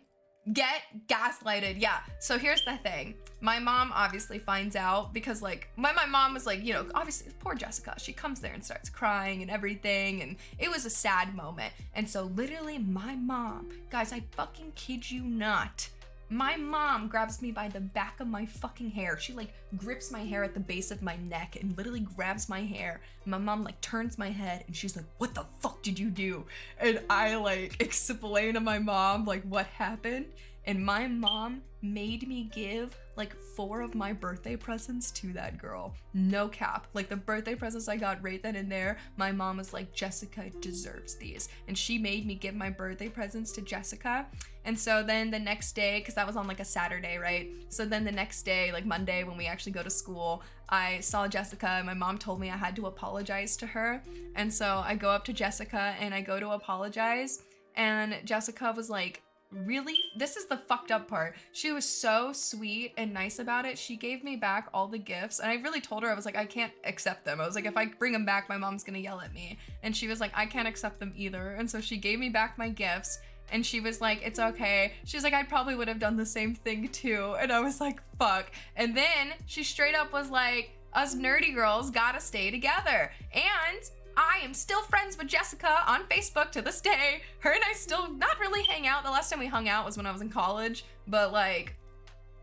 S1: Get gaslighted. Yeah. So here's the thing. My mom obviously finds out because like my mom was like, you know, obviously poor Jessica. She comes there and starts crying and everything. And it was a sad moment. And so literally my mom, guys, I fucking kid you not. My mom grabs me by the back of my fucking hair. She like grips my hair at the base of my neck and literally grabs my hair. My mom like turns my head and she's like, what the fuck did you do? And I like explain to my mom like what happened. And my mom made me give like 4 of my birthday presents to that girl. No cap. Like the birthday presents I got right then and there, my mom was like, Jessica deserves these. And she made me give my birthday presents to Jessica. And so then the next day, because that was on like a Saturday, right? So then the next day, like Monday when we actually go to school, I saw Jessica and my mom told me I had to apologize to her. And so I go up to Jessica and I go to apologize. And Jessica was like, really? This is the fucked up part. She was so sweet and nice about it. She gave me back all the gifts. And I really told her, I was like, I can't accept them. I was like, if I bring them back, my mom's gonna yell at me. And she was like, I can't accept them either. And so she gave me back my gifts. And she was like, it's okay. She was like, I probably would have done the same thing too. And I was like, fuck. And then she straight up was like, us nerdy girls gotta stay together. And I am still friends with Jessica on Facebook to this day. Her and I still not really hang out. The last time we hung out was when I was in college. But like,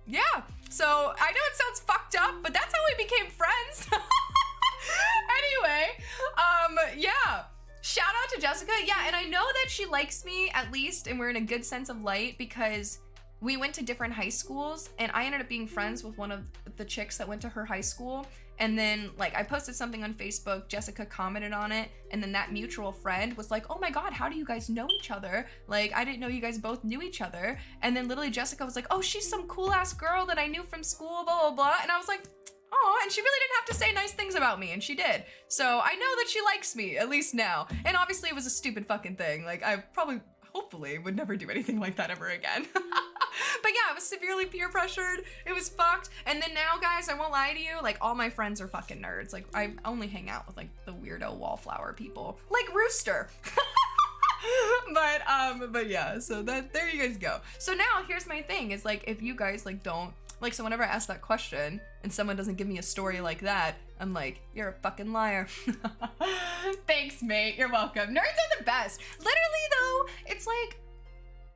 S1: yeah. So I know it sounds fucked up, but that's how we became friends. Anyway, yeah. Shout out to Jessica. Yeah, and I know that she likes me at least, and we're in a good sense of light because we went to different high schools, and I ended up being friends with one of the chicks that went to her high school. And then like I posted something on Facebook, Jessica commented on it, and then that mutual friend was like, oh my God, how do you guys know each other? Like, I didn't know you guys both knew each other. And then literally Jessica was like, oh, she's some cool ass girl that I knew from school, blah, blah, blah. And I was like, oh, and she really didn't have to say nice things about me, and she did. So I know that she likes me, at least now. And obviously it was a stupid fucking thing. Like I probably, hopefully, would never do anything like that ever again. But yeah, I was severely peer pressured. It was fucked. And then now, guys, I won't lie to you, like all my friends are fucking nerds. Like I only hang out with like the weirdo wallflower people, like Rooster. But yeah, so there you guys go. So now here's my thing is like, if you guys like don't, like, so whenever I ask that question and someone doesn't give me a story like that, I'm like, you're a fucking liar. Thanks, mate. You're welcome. Nerds are the best. Literally, though, it's like,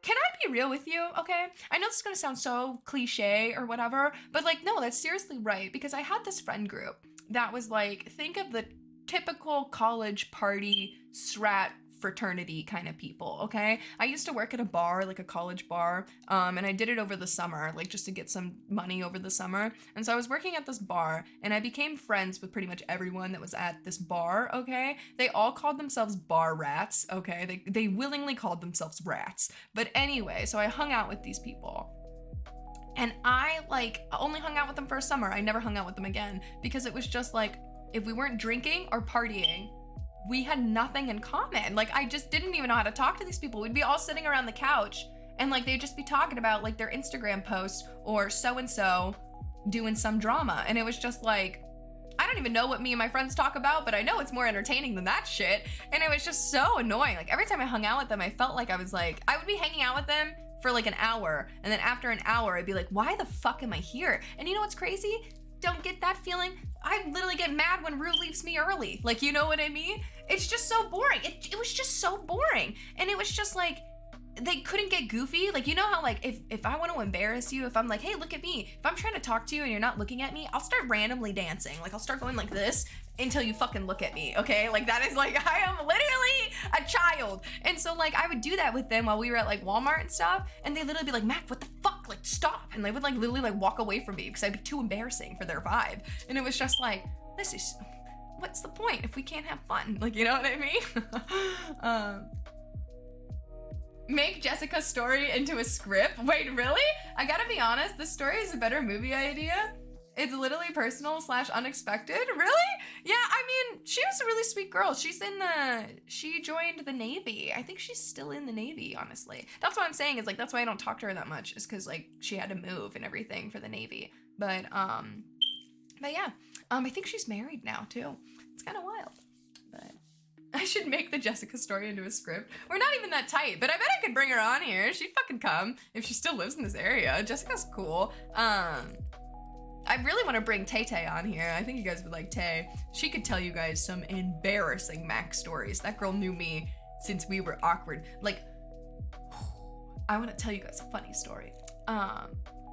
S1: can I be real with you, okay? I know this is gonna sound so cliche or whatever, but like, no, that's seriously right, because I had this friend group that was like, think of the typical college party strat fraternity kind of people, okay? I used to work at a bar, like a college bar, and I did it over the summer, like just to get some money over the summer. And so I was working at this bar, and I became friends with pretty much everyone that was at this bar, okay? They all called themselves bar rats, okay? They willingly called themselves rats. But anyway, so I hung out with these people. And I like only hung out with them for a summer. I never hung out with them again because it was just like, if we weren't drinking or partying, we had nothing in common. Like, I just didn't even know how to talk to these people. We'd be all sitting around the couch and like they'd just be talking about like their Instagram post or so-and-so doing some drama. And it was just like, I don't even know what me and my friends talk about, but I know it's more entertaining than that shit. And it was just so annoying. Like every time I hung out with them, I felt like I would be hanging out with them for like an hour. And then after an hour, I'd be like, why the fuck am I here? And you know what's crazy? Don't get that feeling. I literally get mad when Rue leaves me early. Like, you know what I mean? It's just so boring. It was just so boring. And it was just like, they couldn't get goofy. Like, you know how like if I want to embarrass you, if I'm like, hey, look at me, if I'm trying to talk to you and you're not looking at me, I'll start randomly dancing. Like I'll start going like this until you fucking look at me, okay? Like that is like, I am literally a child. And so like I would do that with them while we were at like Walmart and stuff, and they literally be like, Mac, what the fuck? Like stop. And they would like literally like walk away from me because I'd be too embarrassing for their vibe. And it was just like, what's the point if we can't have fun? Like, you know what I mean? Make Jessica's story into a script? Wait, really? I gotta be honest, this story is a better movie idea. It's literally personal / unexpected. Really? Yeah, I mean, she was a really sweet girl. She joined the Navy. I think she's still in the Navy, honestly. That's what I'm saying is like, that's why I don't talk to her that much, is because like she had to move and everything for the Navy. But yeah, I think she's married now too. It's kind of wild, but I should make the Jessica story into a script. We're not even that tight, but I bet I could bring her on here. She'd fucking come if she still lives in this area. Jessica's cool. I really want to bring Tay Tay on here. I think you guys would like Tay. She could tell you guys some embarrassing Mac stories. That girl knew me since we were awkward. Like, I want to tell you guys a funny story.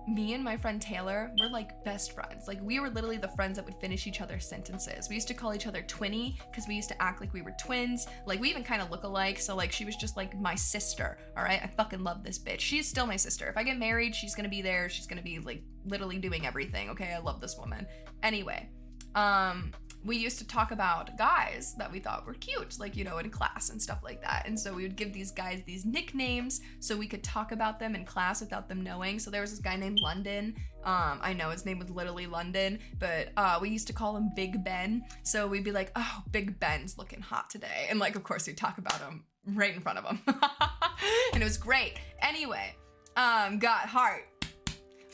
S1: Me and my friend Taylor were like best friends. Like we were literally the friends that would finish each other's sentences. We used to call each other Twinny because we used to act like we were twins. Like we even kind of look alike. So like she was just like my sister. All right. I fucking love this bitch. She's still my sister. If I get married, she's going to be there. She's going to be like literally doing everything. Okay. I love this woman. Anyway, we used to talk about guys that we thought were cute, like, you know, in class and stuff like that. And so we would give these guys these nicknames so we could talk about them in class without them knowing. So there was this guy named London. I know his name was literally London, but we used to call him Big Ben. So we'd be like, oh, Big Ben's looking hot today. And like, of course, we'd talk about him right in front of him. And it was great. Anyway, got heart.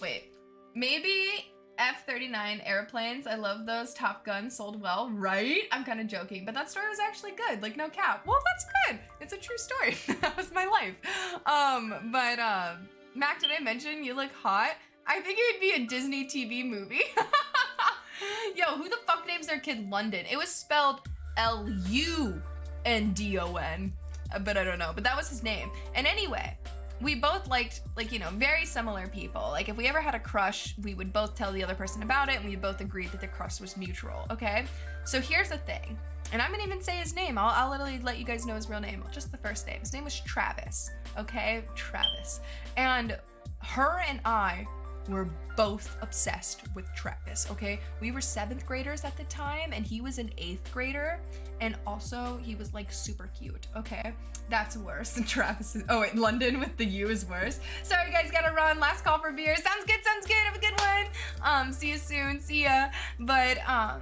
S1: Wait, maybe F-39 airplanes. I love those. Top Gun sold well, right? I'm kind of joking, but that story was actually good. Like, no cap. Well, that's good. It's a true story. That was my life. Mac, did I mention you look hot? I think it would be a Disney TV movie. Yo, who the fuck names their kid London? It was spelled L-U-N-D-O-N, but I don't know. But that was his name. And anyway, we both liked, like, you know, very similar people. Like, if we ever had a crush, we would both tell the other person about it, and we both agreed that the crush was mutual, okay? So here's the thing, and I'm gonna even say his name. I'll literally let you guys know his real name, just the first name. His name was Travis, okay? Travis. And her and I were both obsessed with Travis, okay? We were 7th graders at the time, and he was an 8th grader, and also he was like super cute, okay? That's worse than Travis is. Oh wait, London with the U is worse. Sorry guys, gotta run. Last call for beer. Sounds good, sounds good. Have a good one. See you soon. See ya. But bye.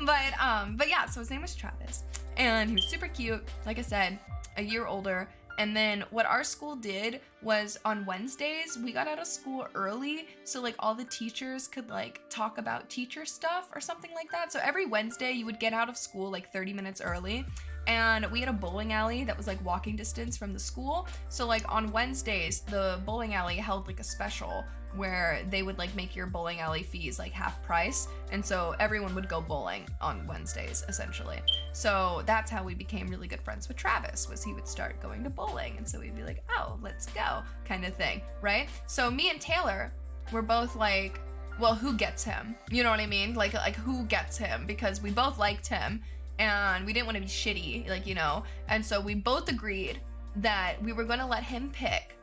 S1: But yeah, so his name was Travis, and he was super cute. Like I said, a year older. And then what our school did was on Wednesdays, we got out of school early. So like all the teachers could like talk about teacher stuff or something like that. So every Wednesday you would get out of school like 30 minutes early. And we had a bowling alley that was like walking distance from the school. So like on Wednesdays, the bowling alley held like a special where they would like make your bowling alley fees like half price. And so everyone would go bowling on Wednesdays essentially. So that's how we became really good friends with Travis, was he would start going to bowling. And so we'd be like, oh, let's go kind of thing, right? So me and Taylor were both like, well, who gets him? You know what I mean? Like who gets him? Because we both liked him and we didn't want to be shitty, like, you know? And so we both agreed that we were going to let him pick,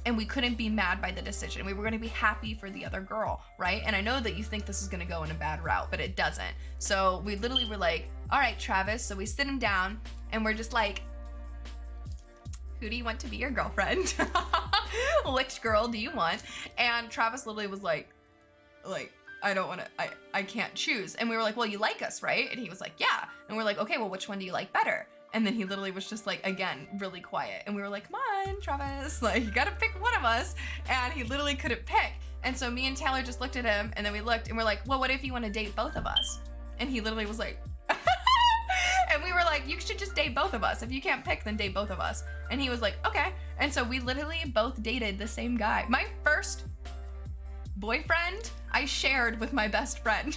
S1: and we couldn't be mad by the decision. We were going to be happy for the other girl, right? And I know that you think this is going to go in a bad route, but it doesn't. So we literally were like, all right, Travis. So we sit him down and we're just like, who do you want to be your girlfriend? Which girl do you want? And Travis literally was like, I don't want to, I can't choose. And we were like, well, you like us, right? And he was like, yeah. And we're like, okay, well, which one do you like better? And then he literally was just like, again, really quiet. And we were like, come on, Travis, like, you gotta pick one of us. And he literally couldn't pick. And so me and Taylor just looked at him, and then we looked and we're like, well, what if you want to date both of us? And he literally was like, and we were like, you should just date both of us. If you can't pick, then date both of us. And he was like, okay. And so we literally both dated the same guy. My first boyfriend, I shared with my best friend.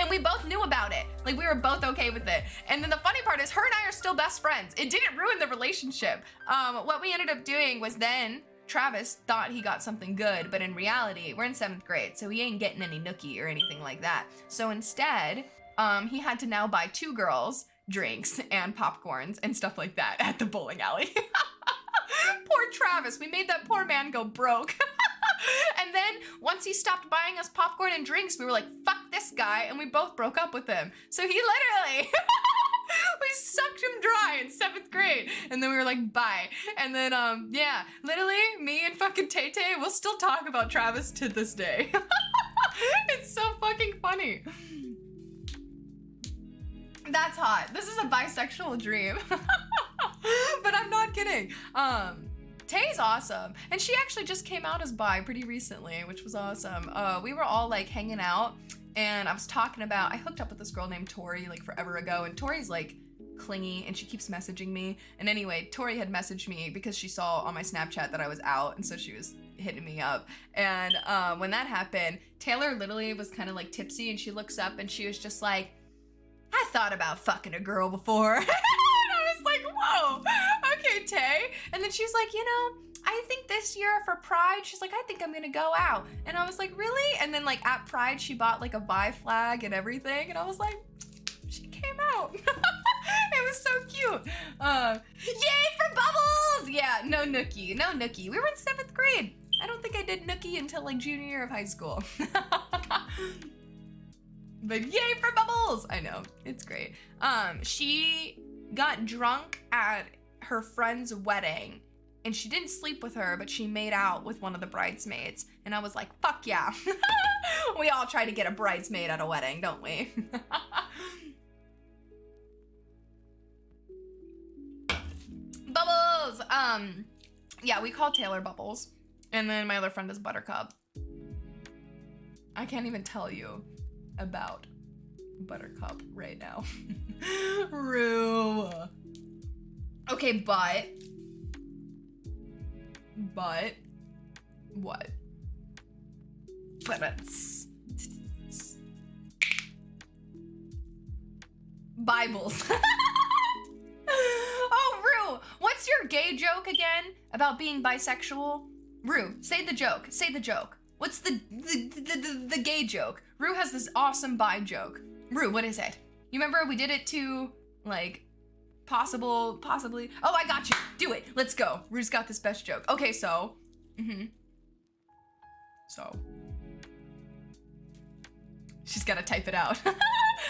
S1: And we both knew about it. Like, we were both okay with it. And then the funny part is, her and I are still best friends. It didn't ruin the relationship. What we ended up doing was then Travis thought he got something good, but in reality, we're in 7th grade, so he ain't getting any nookie or anything like that. So instead, he had to now buy 2 girls drinks and popcorns and stuff like that at the bowling alley. Poor Travis, we made that poor man go broke. And then once he stopped buying us popcorn and drinks, we were like, fuck this guy, and we both broke up with him. So he literally, we sucked him dry in 7th grade, and then we were like, bye. And then, yeah, literally, me and fucking Tay-Tay will still talk about Travis to this day. It's so fucking funny. That's hot. This is a bisexual dream. But I'm not kidding. Tay's awesome. And she actually just came out as bi pretty recently, which was awesome. We were all like hanging out, and I was talking about, I hooked up with this girl named Tori like forever ago, and Tori's like clingy and she keeps messaging me. And anyway, Tori had messaged me because she saw on my Snapchat that I was out, and so she was hitting me up. And when that happened, Taylor literally was kind of like tipsy, and she looks up and she was just like, I thought about fucking a girl before. And I was like, whoa, okay, Tay. And then she's like, you know, I think this year for Pride, she's like, I think I'm gonna go out. And I was like, really? And then like at Pride, she bought like a bi flag and everything. And I was like, she came out. It was so cute. Yay for bubbles! Yeah, no nookie, no nookie. We were in 7th grade. I don't think I did nookie until like junior year of high school. But yay for bubbles! I know, it's great. She got drunk at her friend's wedding, and she didn't sleep with her, but she made out with one of the bridesmaids. And I was like, fuck yeah. We all try to get a bridesmaid at a wedding, don't we? Bubbles! Yeah, we call Taylor Bubbles. And then my other friend is Buttercup. I can't even tell you about Buttercup right now. Rue. Okay, but what? But it's Bibles. Oh, Rue, what's your gay joke again about being bisexual? Rue, say the joke. Say the joke. What's the gay joke? Rue has this awesome bi joke. Rue, what is it? You remember we did it to, like, possibly. Oh, I got you. Do it. Let's go. Rue's got this best joke. Okay, so. So. She's gotta type it out.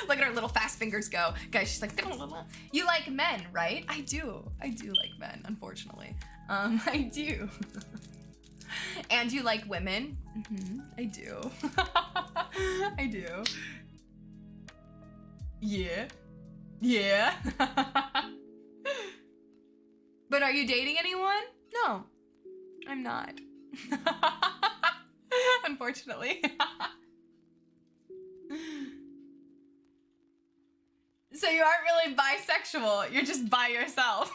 S1: Look at her little fast fingers go. Guys, she's like, you like men, right? I do. I do like men, unfortunately. I do. And you like women? I do. I do. Yeah. Yeah. But are you dating anyone? No, I'm not. Unfortunately. So you aren't really bisexual, you're just by yourself.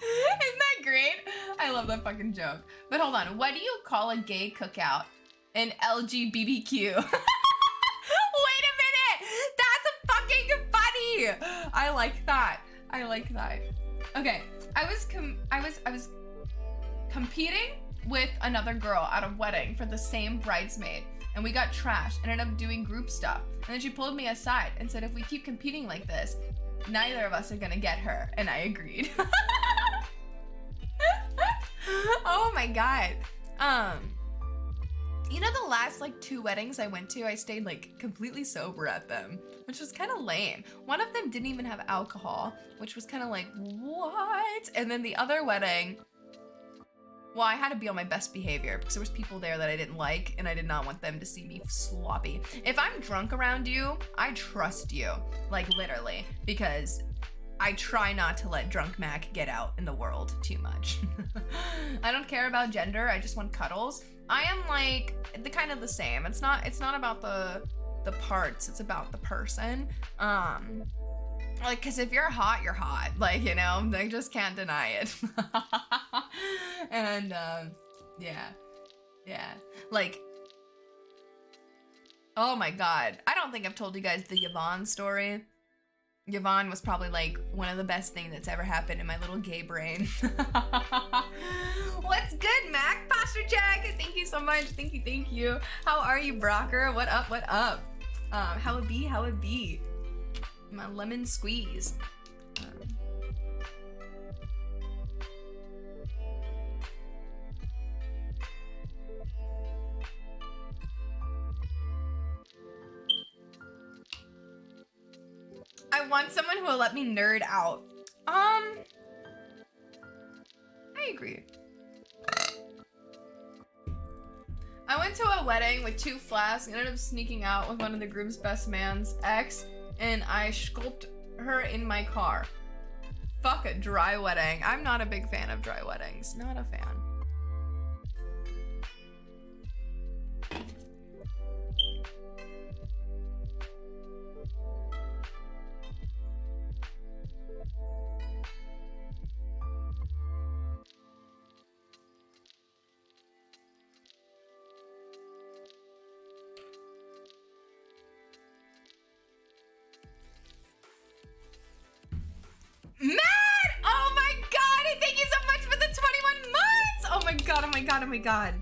S1: Isn't that great? I love that fucking joke. But hold on, what do you call a gay cookout? An LGBTQ. Wait a minute! That's fucking funny! I like that. I like that. Okay, I was competing with another girl at a wedding for the same bridesmaid, and we got trashed and ended up doing group stuff. And then she pulled me aside and said, if we keep competing like this, neither of us are gonna get her. And I agreed. Oh my god. You know, the last like 2 weddings I went to, I stayed like completely sober at them, which was kind of lame. One of them didn't even have alcohol, which was kind of like, what? And then the other wedding, Well, I had to be on my best behavior because there was people there that I didn't like and I did not want them to see me sloppy. If I'm drunk around you, I trust you, like literally, because I try not to let drunk Mac get out in the world too much. I don't care about gender, I just want cuddles. I am like the kind of the same. It's not about the parts, it's about the person. Like, cause if you're hot, you're hot. Like, you know, they just can't deny it. And yeah. Like, oh my god. I don't think I've told you guys the Yvonne story. Yvonne was probably like one of the best things that's ever happened in my little gay brain. What's good, Mac? Posture Jack, thank you so much. Thank you. How are you, Brocker? What up? How it be? My lemon squeeze. I want someone who will let me nerd out. I agree. I went to a wedding with 2 flasks and ended up sneaking out with one of the groom's best man's ex, and I sculpted her in my car. Fuck a dry wedding. I'm not a big fan of dry weddings. Not a fan. Matt! Oh my god! Thank you so much for the 21 months! Oh my god.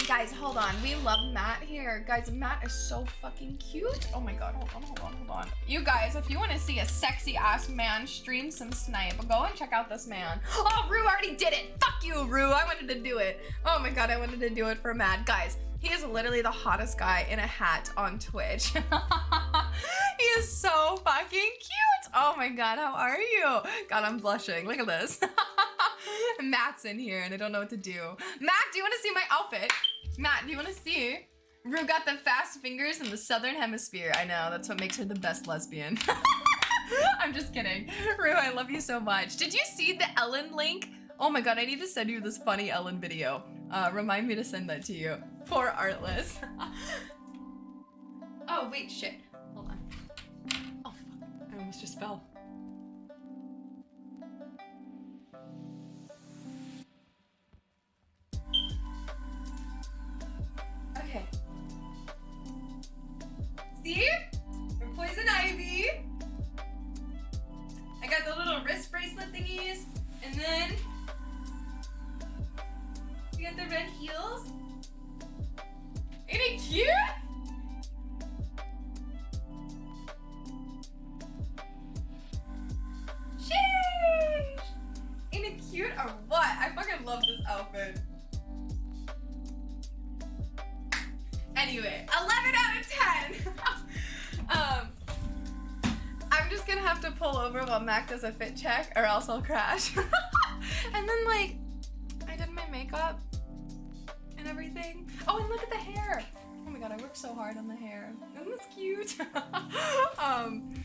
S1: Guys, hold on. We love Matt here. Guys, Matt is so fucking cute. Oh my god, hold on. You guys, if you want to see a sexy ass man stream some snipe, go and check out this man. Oh, Rue already did it. Fuck you, Rue. I wanted to do it. Oh my god, I wanted to do it for Matt. Guys, he is literally the hottest guy in a hat on Twitch. He is so fucking cute. Oh my god, how are you? God, I'm blushing. Look at this. Matt's in here and I don't know what to do. Matt, do you want to see my outfit? Matt, do you want to see? Rue got the fast fingers in the southern hemisphere. I know, that's what makes her the best lesbian. I'm just kidding. Rue, I love you so much. Did you see the Ellen link? Oh my god, I need to send you this funny Ellen video. Remind me to send that to you. Poor Artless. Oh, wait, shit. Hold on. Oh, fuck. I almost just fell. Okay. See? We're Poison Ivy. I got the little wrist bracelet thingies. And then we got the red heels. Ain't it cute? Sheesh! Ain't it cute or what? I fucking love this outfit. Anyway, 11 out of 10. I'm just gonna have to pull over while Mac does a fit check or else I'll crash. And then like, I did my makeup and everything. Oh, and look at the hair. Oh my god, I worked so hard on the hair. Isn't this cute? I'm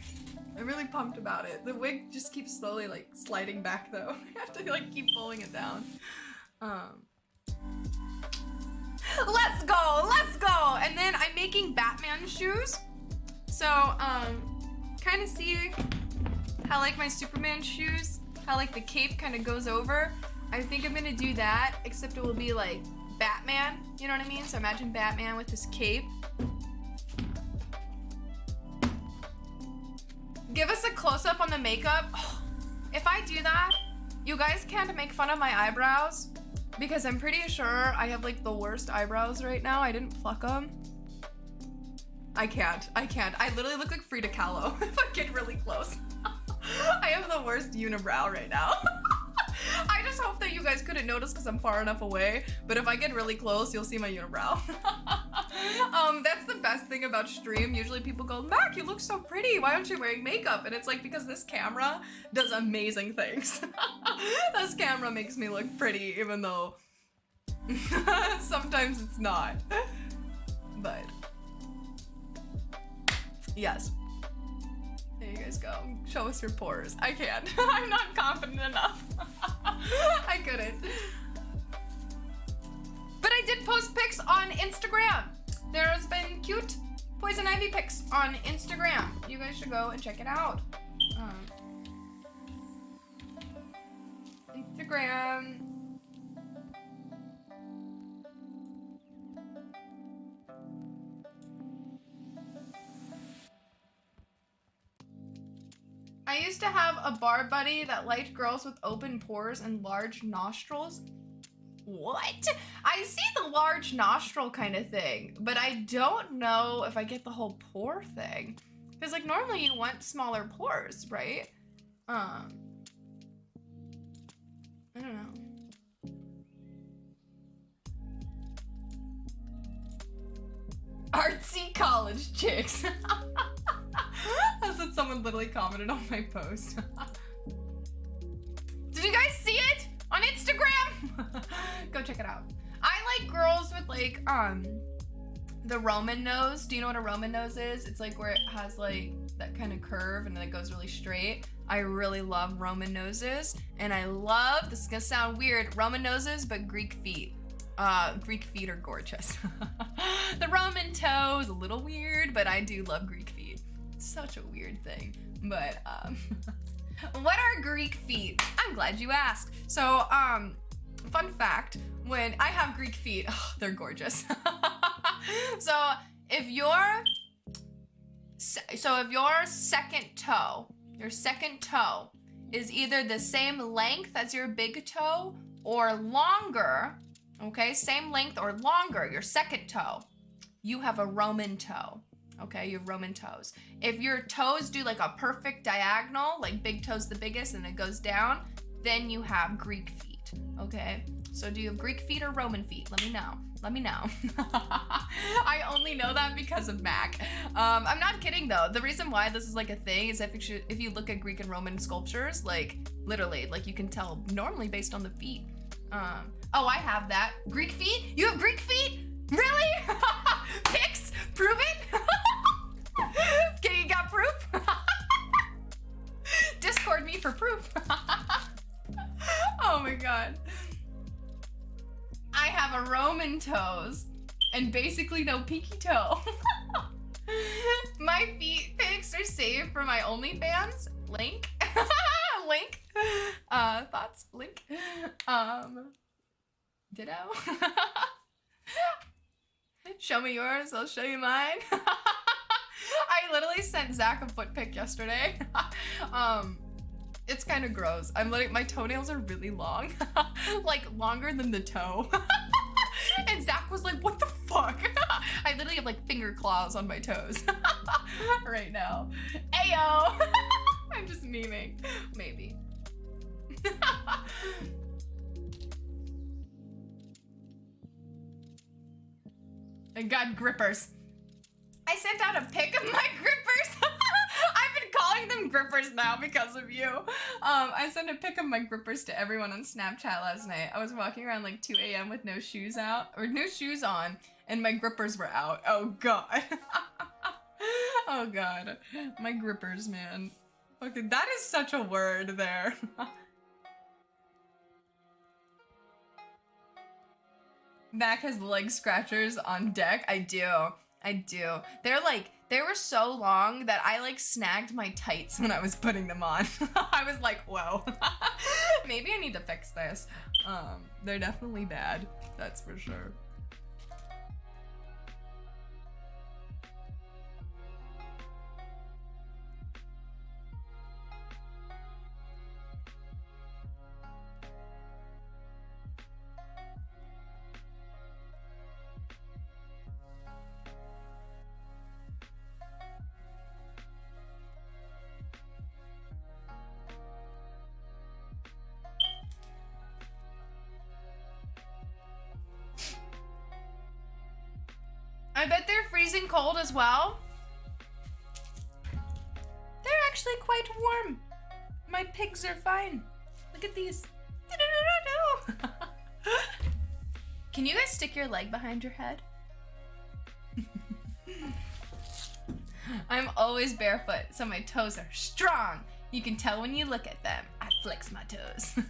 S1: really pumped about it. The wig just keeps slowly like sliding back though. I have to like keep pulling it down. Let's go! And then I'm making Batman shoes. So, kind of see how like my Superman shoes, how like the cape kind of goes over. I think I'm gonna do that, except it will be like Batman, you know what I mean? So imagine Batman with this cape. Give us a close-up on the makeup. Oh, if I do that, you guys can't make fun of my eyebrows because I'm pretty sure I have like the worst eyebrows right now. I didn't pluck them. I can't. I literally look like Frida Kahlo if I get really close. I have the worst unibrow right now. I just hope that you guys couldn't notice because I'm far enough away, but if I get really close, you'll see my unibrow. That's the best thing about stream. Usually people go, Mac, you look so pretty. Why aren't you wearing makeup? And it's like, because this camera does amazing things. This camera makes me look pretty, even though Sometimes it's not. But yes. There you guys go. Show us your pores. I can't. I'm not confident enough. I couldn't. But I did post pics on Instagram. There's been cute poison ivy pics on Instagram. You guys should go and check it out. Instagram. I used to have a bar buddy that liked girls with open pores and large nostrils. What? I see the large nostril kind of thing, but I don't know if I get the whole pore thing. Because like normally you want smaller pores, right? I don't know. Artsy college chicks. That's what someone literally commented on my post. Did you guys see it on Instagram? Go check it out. I like girls with like the Roman nose. Do you know what a Roman nose is? It's like where it has like that kind of curve and then it goes really straight. I really love Roman noses, and I love, this is gonna sound weird, Roman noses but Greek feet. Greek feet are gorgeous. The Roman toe is a little weird, but I do love Greek feet. It's such a weird thing, but what are Greek feet? I'm glad you asked. So fun fact, when I have Greek feet, oh, they're gorgeous. So if your second toe is either the same length as your big toe or longer, okay, same length or longer, your second toe, you have a Roman toe. Okay, you have Roman toes. If your toes do like a perfect diagonal, like big toe's the biggest and it goes down, then you have Greek feet, okay? So do you have Greek feet or Roman feet? Let me know. Let me know. I only know that because of Mac. I'm not kidding though. The reason why this is like a thing is if you look at Greek and Roman sculptures, like literally, like you can tell normally based on the feet. Oh, I have that. Greek feet? You have Greek feet? Really? Pics? Prove it? Okay, you got proof? Discord me for proof. Oh my god. I have a Roman toes and basically no pinky toe. My feet pics are saved for my OnlyFans. Link. Link. Thoughts? Link. Ditto. Show me yours, I'll show you mine. I literally sent Zach a foot pic yesterday. It's kind of gross. My toenails are really long. Like longer than the toe. And Zach was like, what the fuck? I literally have like finger claws on my toes right now. Ayo! I'm just memeing. Maybe. I got grippers. I sent out a pic of my grippers. I've been calling them grippers now because of you. I sent a pic of my grippers to everyone on Snapchat last night. I was walking around like 2 a.m. with no shoes on, and my grippers were out. Oh god. Oh god. My grippers, man. Okay, that is such a word there. Mac has leg scratchers on deck. I do. They were so long that I like snagged my tights when I was putting them on. I was like, whoa. Maybe I need to fix this. They're definitely bad. That's for sure. I bet they're freezing cold as well. They're actually quite warm. My pigs are fine. Look at these. Can you guys stick your leg behind your head? I'm always barefoot, so my toes are strong. You can tell when you look at them. I flex my toes. You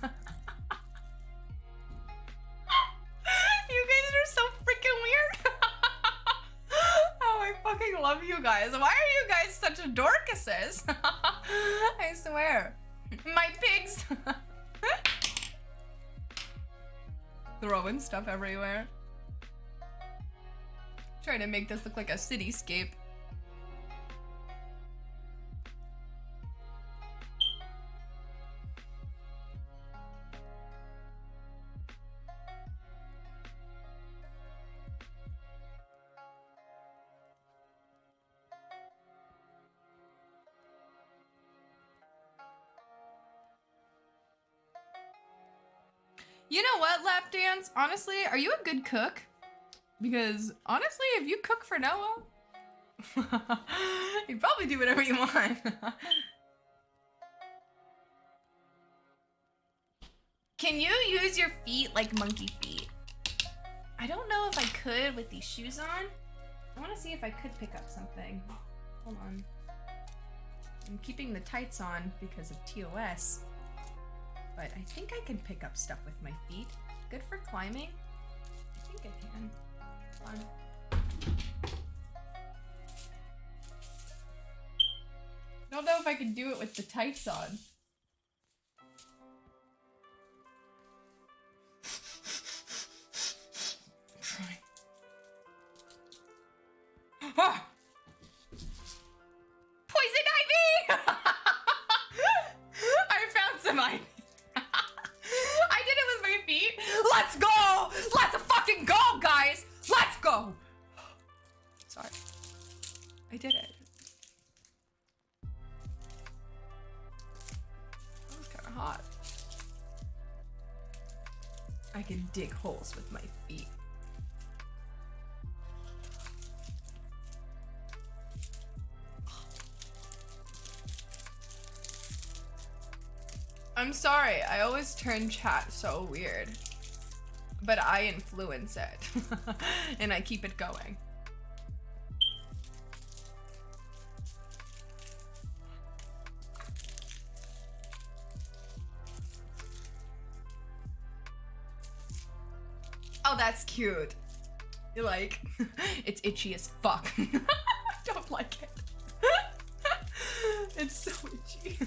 S1: guys are so freaking weird. Oh, I fucking love you guys. Why are you guys such dorcases? I swear. My pigs. Throwing stuff everywhere. Trying to make this look like a cityscape. You know what, Lap Dance? Honestly, are you a good cook? Because honestly, if you cook for Noah, you'd probably do whatever you want. Can you use your feet like monkey feet? I don't know if I could with these shoes on. I want to see if I could pick up something. Hold on. I'm keeping the tights on because of TOS. But I think I can pick up stuff with my feet. Good for climbing. I think I can. Hold on. Don't know if I can do it with the tights on. Try. Ah! Poison ivy! I found some ivy. I did it with my feet. Let's go! Let's fucking go, guys! Let's go! Sorry. I did it. That was kind of hot. I can dig holes with my feet. I'm sorry, I always turn chat so weird. But I influence it. And I keep it going. Oh, that's cute. You like, it's itchy as fuck. I don't like it. It's so itchy.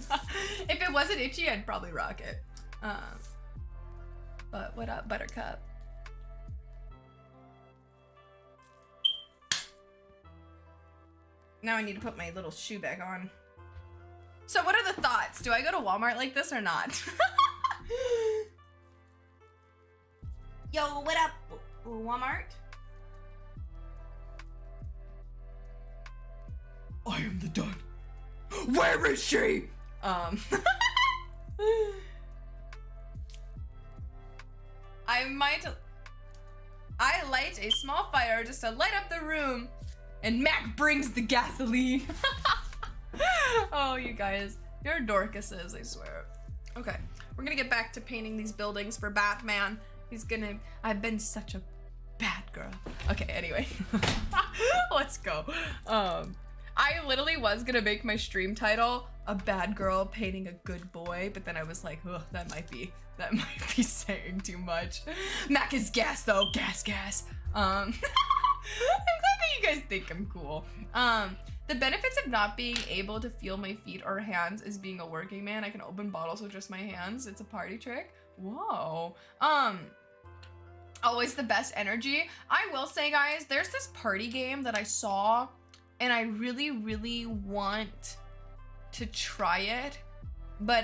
S1: If it wasn't itchy, I'd probably rock it. But what up, Buttercup? Now I need to put my little shoe bag on. So what are the thoughts? Do I go to Walmart like this or not? Yo, what up, Walmart? I am the done. Where is she? I light a small fire just to light up the room, and Mac brings the gasoline. Oh, you guys, you're Dorcases, I swear. Okay, we're gonna get back to painting these buildings for Batman. I've been such a bad girl. Okay, anyway, let's go. I literally was gonna make my stream title a bad girl painting a good boy, but then I was like, ugh, that might be saying too much. Mac is gas though, gas. I'm glad that you guys think I'm cool. The benefits of not being able to feel my feet or hands is being a working man. I can open bottles with just my hands. It's a party trick. Whoa. Always the best energy. I will say, guys, there's this party game that I saw and I really, really want to try it, but